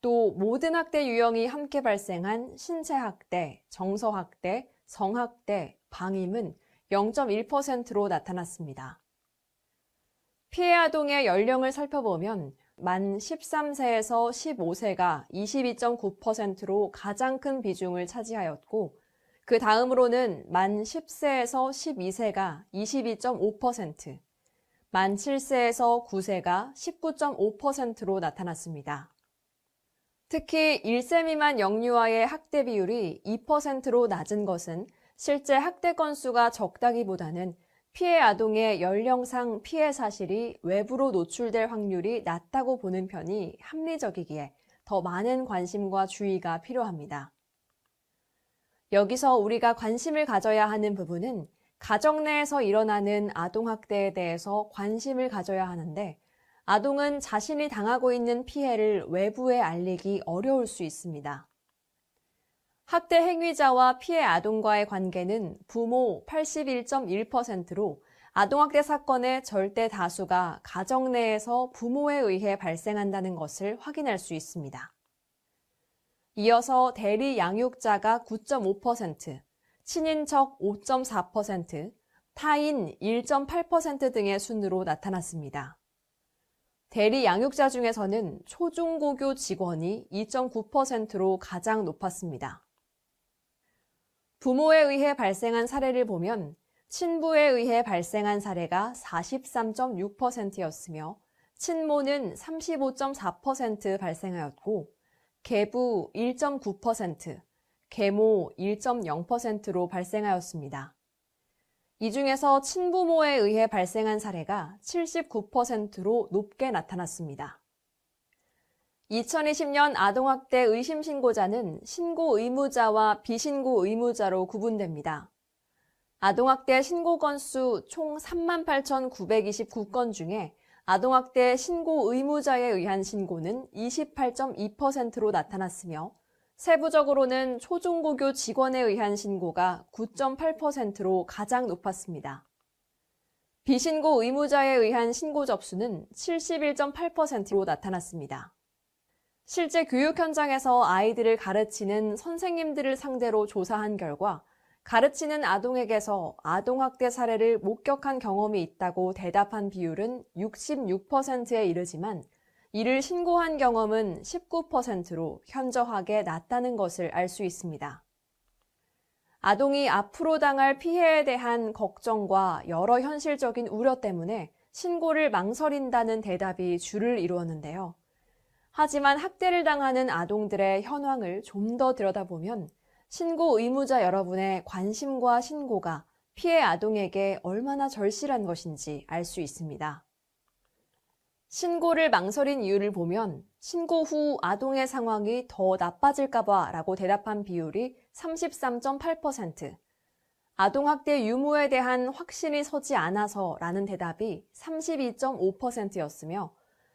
또 모든 학대 유형이 함께 발생한 신체학대, 정서학대, 성학대, 방임은 0.1%로 나타났습니다. 피해 아동의 연령을 살펴보면 만 13세에서 15세가 22.9%로 가장 큰 비중을 차지하였고, 그 다음으로는 만 10세에서 12세가 22.5%, 만 7세에서 9세가 19.5%로 나타났습니다. 특히 1세 미만 영유아의 학대 비율이 2%로 낮은 것은 실제 학대 건수가 적다기보다는 피해 아동의 연령상 피해 사실이 외부로 노출될 확률이 낮다고 보는 편이 합리적이기에 더 많은 관심과 주의가 필요합니다. 여기서 우리가 관심을 가져야 하는 부분은 가정 내에서 일어나는 아동학대에 대해서 관심을 가져야 하는데, 아동은 자신이 당하고 있는 피해를 외부에 알리기 어려울 수 있습니다. 학대 행위자와 피해 아동과의 관계는 부모 81.1%로 아동학대 사건의 절대 다수가 가정 내에서 부모에 의해 발생한다는 것을 확인할 수 있습니다. 이어서 대리 양육자가 9.5%, 친인척 5.4%, 타인 1.8% 등의 순으로 나타났습니다. 대리 양육자 중에서는 초중고교 직원이 2.9%로 가장 높았습니다. 부모에 의해 발생한 사례를 보면 친부에 의해 발생한 사례가 43.6%였으며 친모는 35.4% 발생하였고, 계부 1.9%, 계모 1.0%로 발생하였습니다. 이 중에서 친부모에 의해 발생한 사례가 79%로 높게 나타났습니다. 2020년 아동학대 의심 신고자는 신고 의무자와 비신고 의무자로 구분됩니다. 아동학대 신고 건수 총 38,929건 중에 아동학대 신고 의무자에 의한 신고는 28.2%로 나타났으며, 세부적으로는 초중고교 직원에 의한 신고가 9.8%로 가장 높았습니다. 비신고 의무자에 의한 신고 접수는 71.8%로 나타났습니다. 실제 교육 현장에서 아이들을 가르치는 선생님들을 상대로 조사한 결과 가르치는 아동에게서 아동학대 사례를 목격한 경험이 있다고 대답한 비율은 66%에 이르지만 이를 신고한 경험은 19%로 현저하게 낮다는 것을 알 수 있습니다. 아동이 앞으로 당할 피해에 대한 걱정과 여러 현실적인 우려 때문에 신고를 망설인다는 대답이 주를 이루었는데요. 하지만 학대를 당하는 아동들의 현황을 좀 더 들여다보면 신고 의무자 여러분의 관심과 신고가 피해 아동에게 얼마나 절실한 것인지 알 수 있습니다. 신고를 망설인 이유를 보면 신고 후 아동의 상황이 더 나빠질까봐 라고 대답한 비율이 33.8%, 아동학대 유무에 대한 확신이 서지 않아서 라는 대답이 32.5%였으며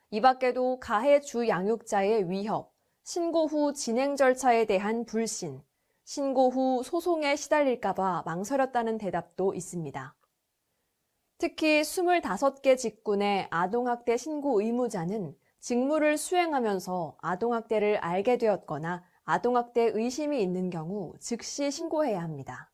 이 밖에도 가해 주 양육자의 위협, 신고 후 진행 절차에 대한 불신, 신고 후 소송에 시달릴까봐 망설였다는 대답도 있습니다. 특히 25개 직군의 아동학대 신고 의무자는 직무를 수행하면서 아동학대를 알게 되었거나 아동학대 의심이 있는 경우 즉시 신고해야 합니다.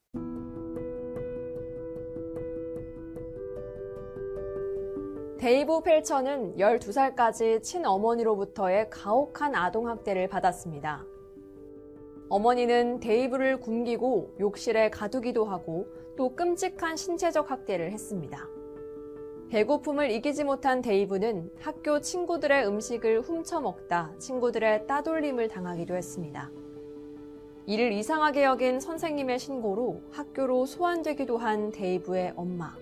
데이브 펠처는 12살까지 친어머니로부터의 가혹한 아동학대를 받았습니다. 어머니는 데이브를 굶기고 욕실에 가두기도 하고 또 끔찍한 신체적 학대를 했습니다. 배고픔을 이기지 못한 데이브는 학교 친구들의 음식을 훔쳐 먹다 친구들의 따돌림을 당하기도 했습니다. 이를 이상하게 여긴 선생님의 신고로 학교로 소환되기도 한 데이브의 엄마.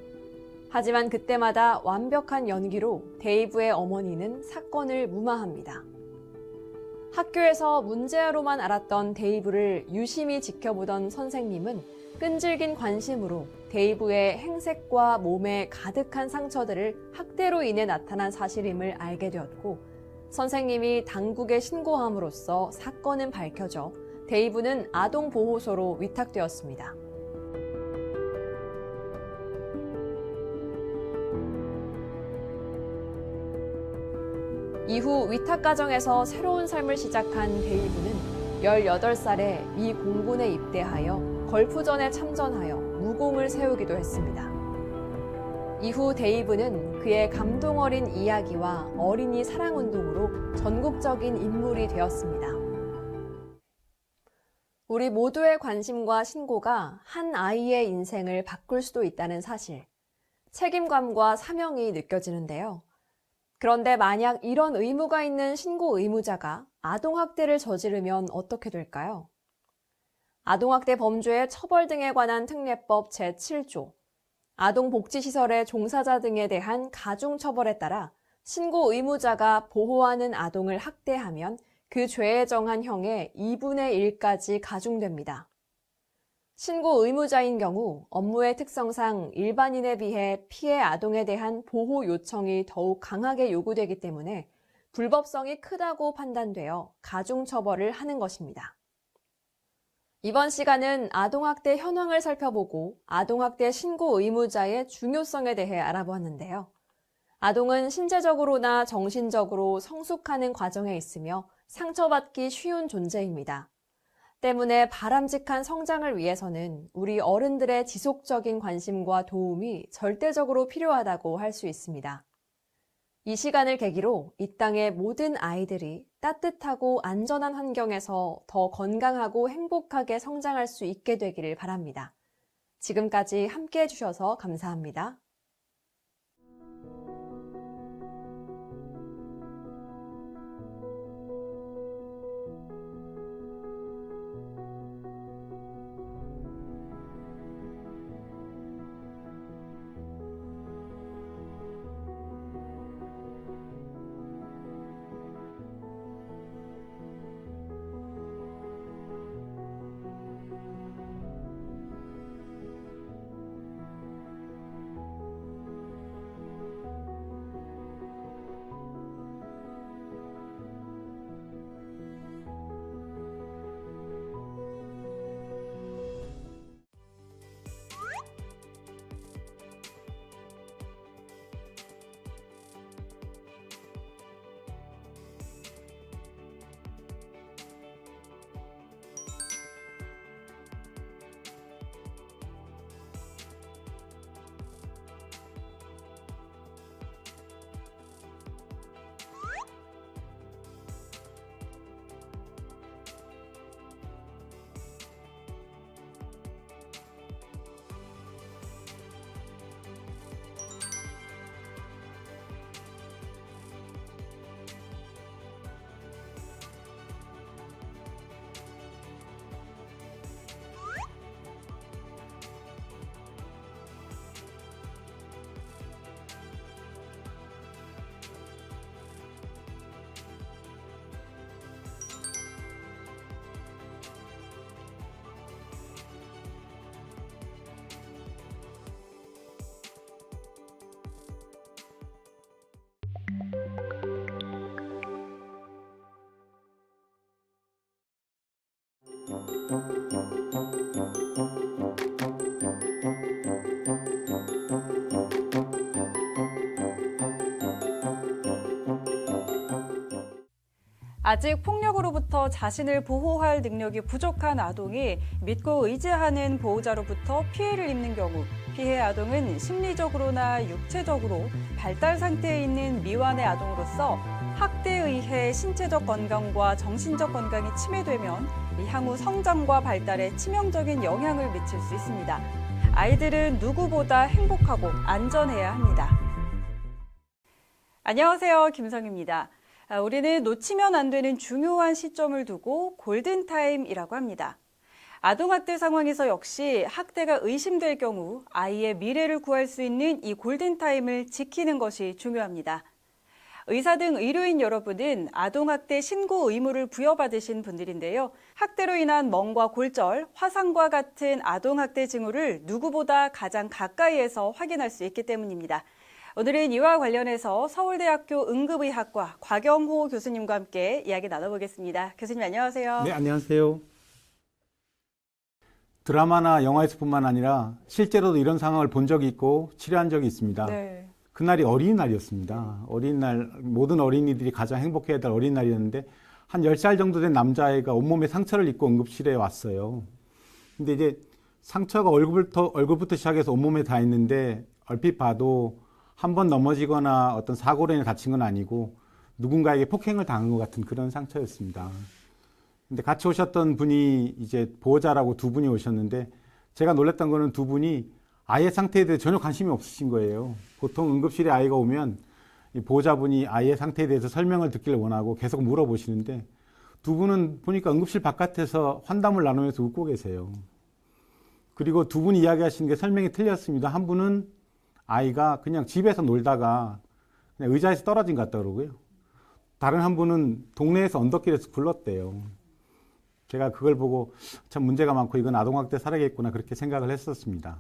하지만 그때마다 완벽한 연기로 데이브의 어머니는 사건을 무마합니다. 학교에서 문제아로만 알았던 데이브를 유심히 지켜보던 선생님은 끈질긴 관심으로 데이브의 행색과 몸에 가득한 상처들을 학대로 인해 나타난 사실임을 알게 되었고, 선생님이 당국에 신고함으로써 사건은 밝혀져 데이브는 아동보호소로 위탁되었습니다. 이후 위탁 과정에서 새로운 삶을 시작한 데이브는 18살에 미 공군에 입대하여 걸프전에 참전하여 무공을 세우기도 했습니다. 이후 데이브는 그의 감동 어린 이야기와 어린이 사랑운동으로 전국적인 인물이 되었습니다. 우리 모두의 관심과 신고가 한 아이의 인생을 바꿀 수도 있다는 사실, 책임감과 사명이 느껴지는데요. 그런데 만약 이런 의무가 있는 신고 의무자가 아동학대를 저지르면 어떻게 될까요? 아동학대 범죄의 처벌 등에 관한 특례법 제7조, 아동복지시설의 종사자 등에 대한 가중처벌에 따라 신고 의무자가 보호하는 아동을 학대하면 그 죄에 정한 형의 2분의 1까지 가중됩니다. 신고 의무자인 경우 업무의 특성상 일반인에 비해 피해 아동에 대한 보호 요청이 더욱 강하게 요구되기 때문에 불법성이 크다고 판단되어 가중처벌을 하는 것입니다. 이번 시간은 아동학대 현황을 살펴보고 아동학대 신고 의무자의 중요성에 대해 알아보았는데요. 아동은 신체적으로나 정신적으로 성숙하는 과정에 있으며 상처받기 쉬운 존재입니다. 때문에 바람직한 성장을 위해서는 우리 어른들의 지속적인 관심과 도움이 절대적으로 필요하다고 할 수 있습니다. 이 시간을 계기로 이 땅의 모든 아이들이 따뜻하고 안전한 환경에서 더 건강하고 행복하게 성장할 수 있게 되기를 바랍니다. 지금까지 함께 해주셔서 감사합니다. 아직 폭력으로부터 자신을 보호할 능력이 부족한 아동이 믿고 의지하는 보호자로부터 피해를 입는 경우 피해 아동은 심리적으로나 육체적으로 발달 상태에 있는 미완의 아동으로서 학대에 의해 신체적 건강과 정신적 건강이 침해되면 향후 성장과 발달에 치명적인 영향을 미칠 수 있습니다. 아이들은 누구보다 행복하고 안전해야 합니다. 안녕하세요. 김성입니다. 우리는 놓치면 안 되는 중요한 시점을 두고 골든타임이라고 합니다. 아동학대 상황에서 역시 학대가 의심될 경우 아이의 미래를 구할 수 있는 이 골든타임을 지키는 것이 중요합니다. 의사 등 의료인 여러분은 아동학대 신고 의무를 부여받으신 분들인데요. 학대로 인한 멍과 골절, 화상과 같은 아동학대 징후를 누구보다 가장 가까이에서 확인할 수 있기 때문입니다. 오늘은 이와 관련해서 서울대학교 응급의학과 곽영호 교수님과 함께 이야기 나눠보겠습니다. 교수님 안녕하세요. 네, 안녕하세요. 드라마나 영화에서뿐만 아니라 실제로도 이런 상황을 본 적이 있고 치료한 적이 있습니다. 네. 그날이 어린이날이었습니다. 어린이날, 모든 어린이들이 가장 행복해야 될 어린이날이었는데 한 10살 정도 된 남자아이가 온몸에 상처를 입고 응급실에 왔어요. 근데 이제 상처가 얼굴부터 시작해서 온몸에 다 있는데 얼핏 봐도 한 번 넘어지거나 어떤 사고로 인해 다친 건 아니고 누군가에게 폭행을 당한 것 같은 그런 상처였습니다. 근데 같이 오셨던 분이 이제 보호자라고 두 분이 오셨는데 제가 놀랐던 거는 두 분이 아이의 상태에 대해 전혀 관심이 없으신 거예요. 보통 응급실에 아이가 오면 이 보호자분이 아이의 상태에 대해서 설명을 듣기를 원하고 계속 물어보시는데 두 분은 보니까 응급실 바깥에서 환담을 나누면서 웃고 계세요. 그리고 두 분이 이야기하시는 게 설명이 틀렸습니다. 한 분은 아이가 그냥 집에서 놀다가 그냥 의자에서 떨어진 것 같다 그러고요. 다른 한 분은 동네에서 언덕길에서 굴렀대요. 제가 그걸 보고 참 문제가 많고 이건 아동학대 사례겠구나 그렇게 생각을 했었습니다.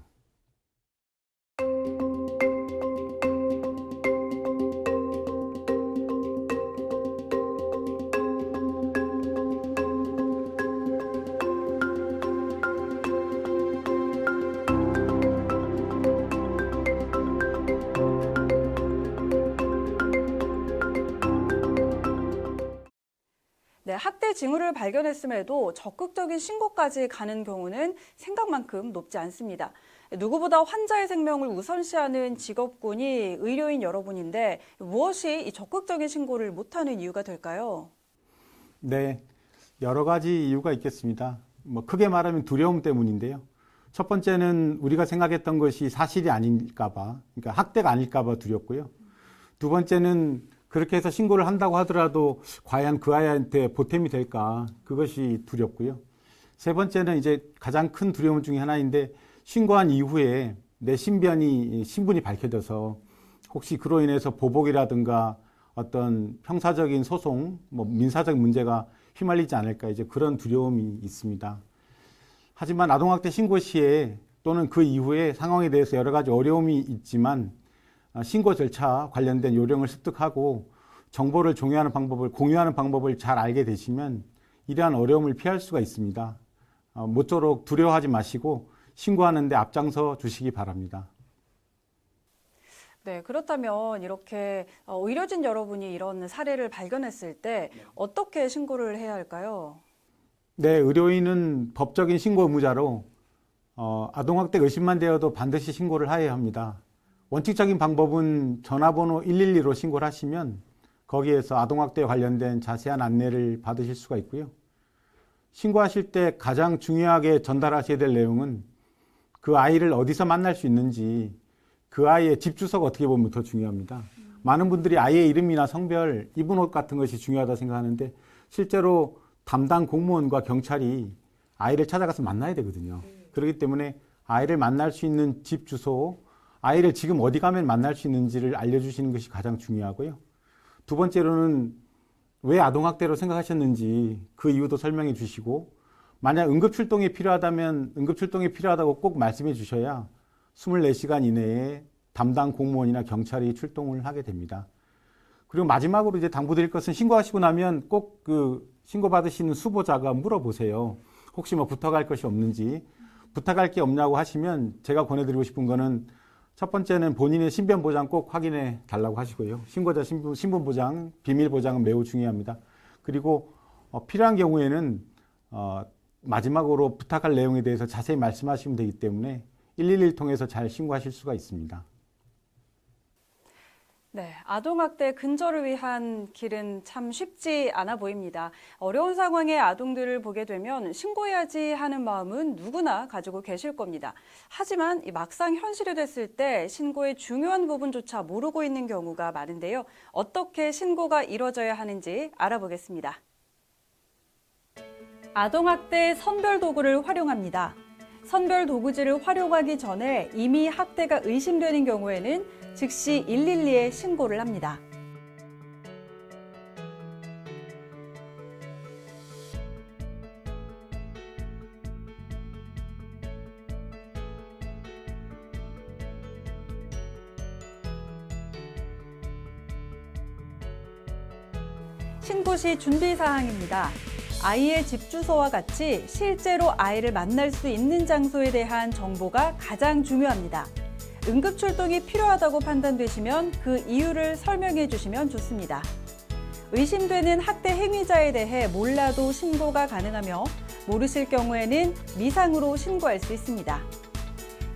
네, 학대 징후를 발견했음에도 적극적인 신고까지 가는 경우는 생각만큼 높지 않습니다. 누구보다 환자의 생명을 우선시하는 직업군이 의료인 여러분인데 무엇이 이 적극적인 신고를 못하는 이유가 될까요? 네, 여러 가지 이유가 있겠습니다. 크게 말하면 두려움 때문인데요. 첫 번째는 우리가 생각했던 것이 사실이 아닐까 봐, 그러니까 학대가 아닐까 봐 두렵고요. 두 번째는 그렇게 해서 신고를 한다고 하더라도 과연 그 아이한테 보탬이 될까? 그것이 두렵고요. 세 번째는 이제 가장 큰 두려움 중에 하나인데 신고한 이후에 내 신분이 밝혀져서 혹시 그로 인해서 보복이라든가 어떤 형사적인 소송, 민사적 문제가 휘말리지 않을까 이제 그런 두려움이 있습니다. 하지만 아동학대 신고 시에 또는 그 이후에 상황에 대해서 여러 가지 어려움이 있지만 신고 절차 관련된 요령을 습득하고 정보를 공유하는 방법을 잘 알게 되시면 이러한 어려움을 피할 수가 있습니다. 모쪼록 두려워하지 마시고 신고하는 데 앞장서 주시기 바랍니다. 네, 그렇다면 이렇게 의료진 여러분이 이런 사례를 발견했을 때 어떻게 신고를 해야 할까요? 네, 의료인은 법적인 신고 의무자로 아동학대 의심만 되어도 반드시 신고를 해야 합니다. 원칙적인 방법은 전화번호 112로 신고를 하시면 거기에서 아동학대에 관련된 자세한 안내를 받으실 수가 있고요. 신고하실 때 가장 중요하게 전달하셔야 될 내용은 그 아이를 어디서 만날 수 있는지 그 아이의 집 주소가 어떻게 보면 더 중요합니다. 많은 분들이 아이의 이름이나 성별, 입은 옷 같은 것이 중요하다고 생각하는데 실제로 담당 공무원과 경찰이 아이를 찾아가서 만나야 되거든요. 그렇기 때문에 아이를 만날 수 있는 집 주소, 아이를 지금 어디 가면 만날 수 있는지를 알려주시는 것이 가장 중요하고요. 두 번째로는 왜 아동학대로 생각하셨는지 그 이유도 설명해 주시고 만약 응급출동이 필요하다면 응급출동이 필요하다고 꼭 말씀해 주셔야 24시간 이내에 담당 공무원이나 경찰이 출동을 하게 됩니다. 그리고 마지막으로 이제 당부드릴 것은 신고하시고 나면 꼭 그 신고받으시는 수보자가 물어보세요. 혹시 부탁할 것이 없는지. 부탁할 게 없냐고 하시면 제가 권해드리고 싶은 거는 첫 번째는 본인의 신변 보장 꼭 확인해 달라고 하시고요. 신고자 신분 보장, 비밀 보장은 매우 중요합니다. 그리고 필요한 경우에는 마지막으로 부탁할 내용에 대해서 자세히 말씀하시면 되기 때문에 111 통해서 잘 신고하실 수가 있습니다. 네, 아동학대 근절을 위한 길은 참 쉽지 않아 보입니다. 어려운 상황의 아동들을 보게 되면 신고해야지 하는 마음은 누구나 가지고 계실 겁니다. 하지만 막상 현실이 됐을 때 신고의 중요한 부분조차 모르고 있는 경우가 많은데요. 어떻게 신고가 이루어져야 하는지 알아보겠습니다. 아동학대 선별 도구를 활용합니다. 선별 도구지를 활용하기 전에 이미 학대가 의심되는 경우에는 즉시 112에 신고를 합니다. 신고 시 준비사항입니다. 아이의 집 주소와 같이 실제로 아이를 만날 수 있는 장소에 대한 정보가 가장 중요합니다. 응급출동이 필요하다고 판단되시면 그 이유를 설명해 주시면 좋습니다. 의심되는 학대 행위자에 대해 몰라도 신고가 가능하며 모르실 경우에는 미상으로 신고할 수 있습니다.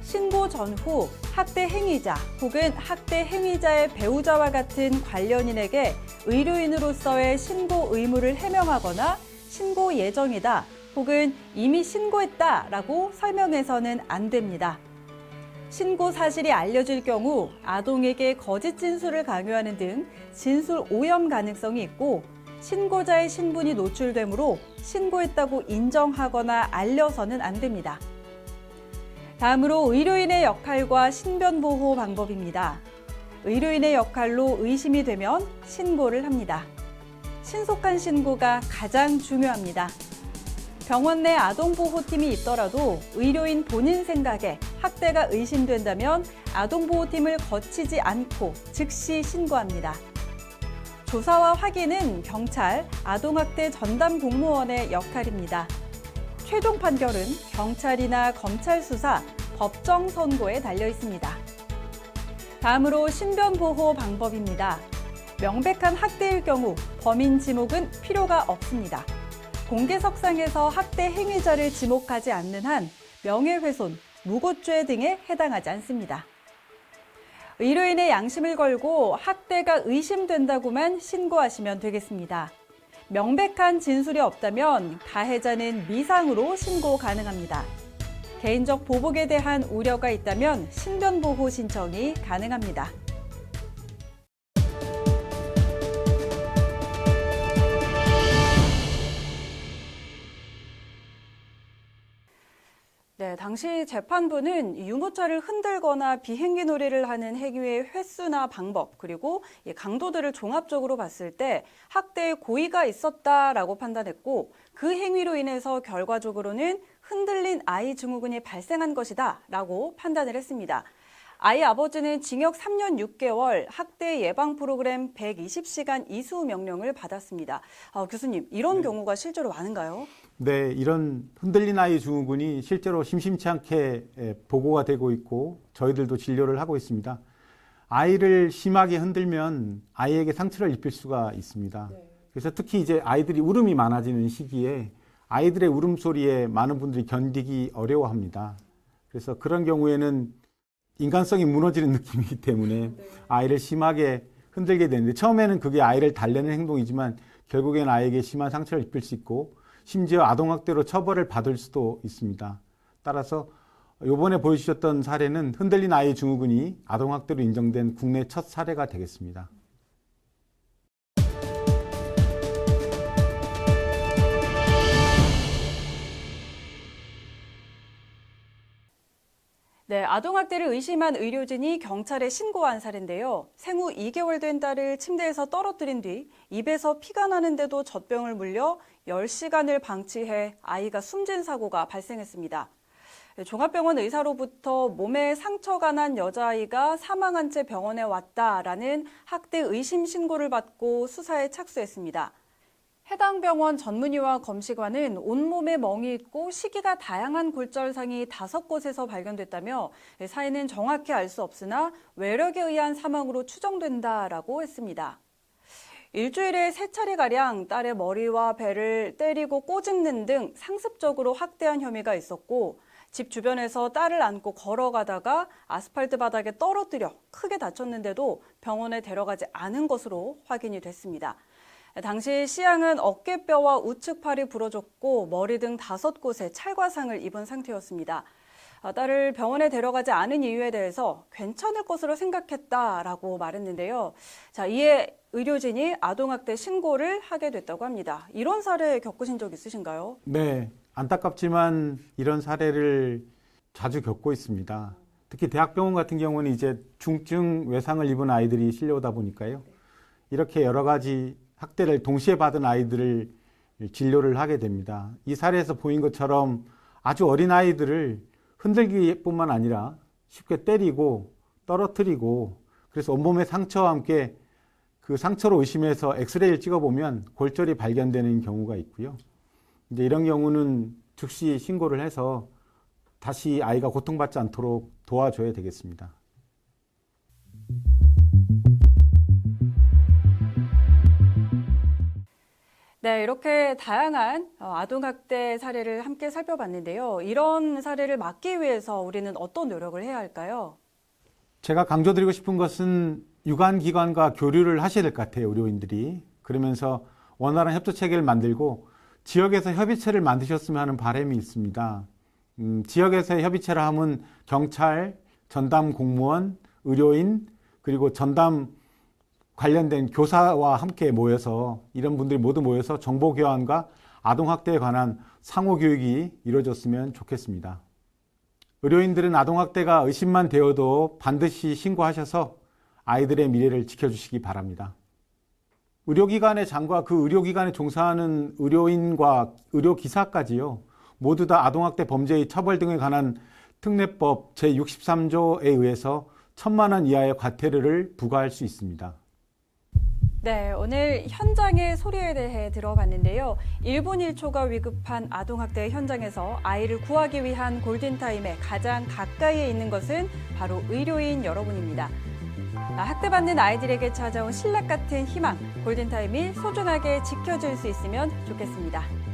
신고 전후 학대 행위자 혹은 학대 행위자의 배우자와 같은 관련인에게 의료인으로서의 신고 의무를 해명하거나 신고 예정이다 혹은 이미 신고했다라고 설명해서는 안 됩니다. 신고 사실이 알려질 경우 아동에게 거짓 진술을 강요하는 등 진술 오염 가능성이 있고 신고자의 신분이 노출되므로 신고했다고 인정하거나 알려서는 안 됩니다. 다음으로 의료인의 역할과 신변보호 방법입니다. 의료인의 역할로 의심이 되면 신고를 합니다. 신속한 신고가 가장 중요합니다. 병원 내 아동보호팀이 있더라도 의료인 본인 생각에 학대가 의심된다면 아동보호팀을 거치지 않고 즉시 신고합니다. 조사와 확인은 경찰, 아동학대 전담 공무원의 역할입니다. 최종 판결은 경찰이나 검찰 수사, 법정 선고에 달려 있습니다. 다음으로 신변보호 방법입니다. 명백한 학대일 경우 범인 지목은 필요가 없습니다. 공개석상에서 학대 행위자를 지목하지 않는 한 명예훼손, 무고죄 등에 해당하지 않습니다. 의료인의 양심을 걸고 학대가 의심된다고만 신고하시면 되겠습니다. 명백한 진술이 없다면 가해자는 미상으로 신고 가능합니다. 개인적 보복에 대한 우려가 있다면 신변보호 신청이 가능합니다. 네, 당시 재판부는 유모차를 흔들거나 비행기 놀이를 하는 행위의 횟수나 방법, 그리고 강도들을 종합적으로 봤을 때 학대의 고의가 있었다라고 판단했고 그 행위로 인해서 결과적으로는 흔들린 아이 증후군이 발생한 것이다라고 판단을 했습니다. 아이 아버지는 징역 3년 6개월, 학대 예방 프로그램 120시간 이수 명령을 받았습니다. 교수님, 이런 경우가 실제로 많은가요? 네, 이런 흔들린 아이 증후군이 실제로 심심치 않게 보고가 되고 있고 저희들도 진료를 하고 있습니다. 아이를 심하게 흔들면 아이에게 상처를 입힐 수가 있습니다. 그래서 특히 이제 아이들이 울음이 많아지는 시기에 아이들의 울음소리에 많은 분들이 견디기 어려워합니다. 그래서 그런 경우에는 인간성이 무너지는 느낌이기 때문에 아이를 심하게 흔들게 되는데 처음에는 그게 아이를 달래는 행동이지만 결국엔 아이에게 심한 상처를 입힐 수 있고 심지어 아동학대로 처벌을 받을 수도 있습니다. 따라서 이번에 보여주셨던 사례는 흔들린 아이 증후군이 아동학대로 인정된 국내 첫 사례가 되겠습니다. 네, 아동학대를 의심한 의료진이 경찰에 신고한 사례인데요. 생후 2개월 된 딸을 침대에서 떨어뜨린 뒤 입에서 피가 나는데도 젖병을 물려 10시간을 방치해 아이가 숨진 사고가 발생했습니다. 종합병원 의사로부터 몸에 상처가 난 여자아이가 사망한 채 병원에 왔다라는 학대 의심 신고를 받고 수사에 착수했습니다. 해당 병원 전문의와 검시관은 온몸에 멍이 있고 시기가 다양한 골절상이 5곳에서 발견됐다며 사인은 정확히 알 수 없으나 외력에 의한 사망으로 추정된다라고 했습니다. 일주일에 3차례가량 딸의 머리와 배를 때리고 꼬집는 등 상습적으로 학대한 혐의가 있었고 집 주변에서 딸을 안고 걸어가다가 아스팔트 바닥에 떨어뜨려 크게 다쳤는데도 병원에 데려가지 않은 것으로 확인이 됐습니다. 당시 시양은 어깨뼈와 우측 팔이 부러졌고 머리 등 5곳에 찰과상을 입은 상태였습니다. 딸을 병원에 데려가지 않은 이유에 대해서 괜찮을 것으로 생각했다라고 말했는데요. 자, 이에 의료진이 아동학대 신고를 하게 됐다고 합니다. 이런 사례 겪으신 적 있으신가요? 네, 안타깝지만 이런 사례를 자주 겪고 있습니다. 특히 대학병원 같은 경우는 이제 중증 외상을 입은 아이들이 실려오다 보니까요. 이렇게 여러 가지 학대를 동시에 받은 아이들을 진료를 하게 됩니다. 이 사례에서 보인 것처럼 아주 어린 아이들을 흔들기뿐만 아니라 쉽게 때리고 떨어뜨리고 그래서 온몸에 상처와 함께 그 상처로 의심해서 엑스레이를 찍어보면 골절이 발견되는 경우가 있고요. 이제 이런 경우는 즉시 신고를 해서 다시 아이가 고통받지 않도록 도와줘야 되겠습니다. 네, 이렇게 다양한 아동학대 사례를 함께 살펴봤는데요. 이런 사례를 막기 위해서 우리는 어떤 노력을 해야 할까요? 제가 강조드리고 싶은 것은 유관기관과 교류를 하셔야 될 것 같아요, 의료인들이. 그러면서 원활한 협조 체계를 만들고 지역에서 협의체를 만드셨으면 하는 바람이 있습니다. 지역에서의 협의체를 하면 경찰, 전담 공무원, 의료인, 그리고 전담 관련된 교사와 함께 모여서 이런 분들이 모두 모여서 정보 교환과 아동학대에 관한 상호교육이 이루어졌으면 좋겠습니다. 의료인들은 아동학대가 의심만 되어도 반드시 신고하셔서 아이들의 미래를 지켜주시기 바랍니다. 의료기관의 장과 그 의료기관에 종사하는 의료인과 의료기사까지요, 모두 다 아동학대 범죄의 처벌 등에 관한 특례법 제63조에 의해서 1,000만 원 이하의 과태료를 부과할 수 있습니다. 네, 오늘 현장의 소리에 대해 들어봤는데요. 1분 1초가 위급한 아동학대 현장에서 아이를 구하기 위한 골든타임에 가장 가까이에 있는 것은 바로 의료인 여러분입니다. 학대받는 아이들에게 찾아온 신락 같은 희망, 골든타임이 소중하게 지켜질 수 있으면 좋겠습니다.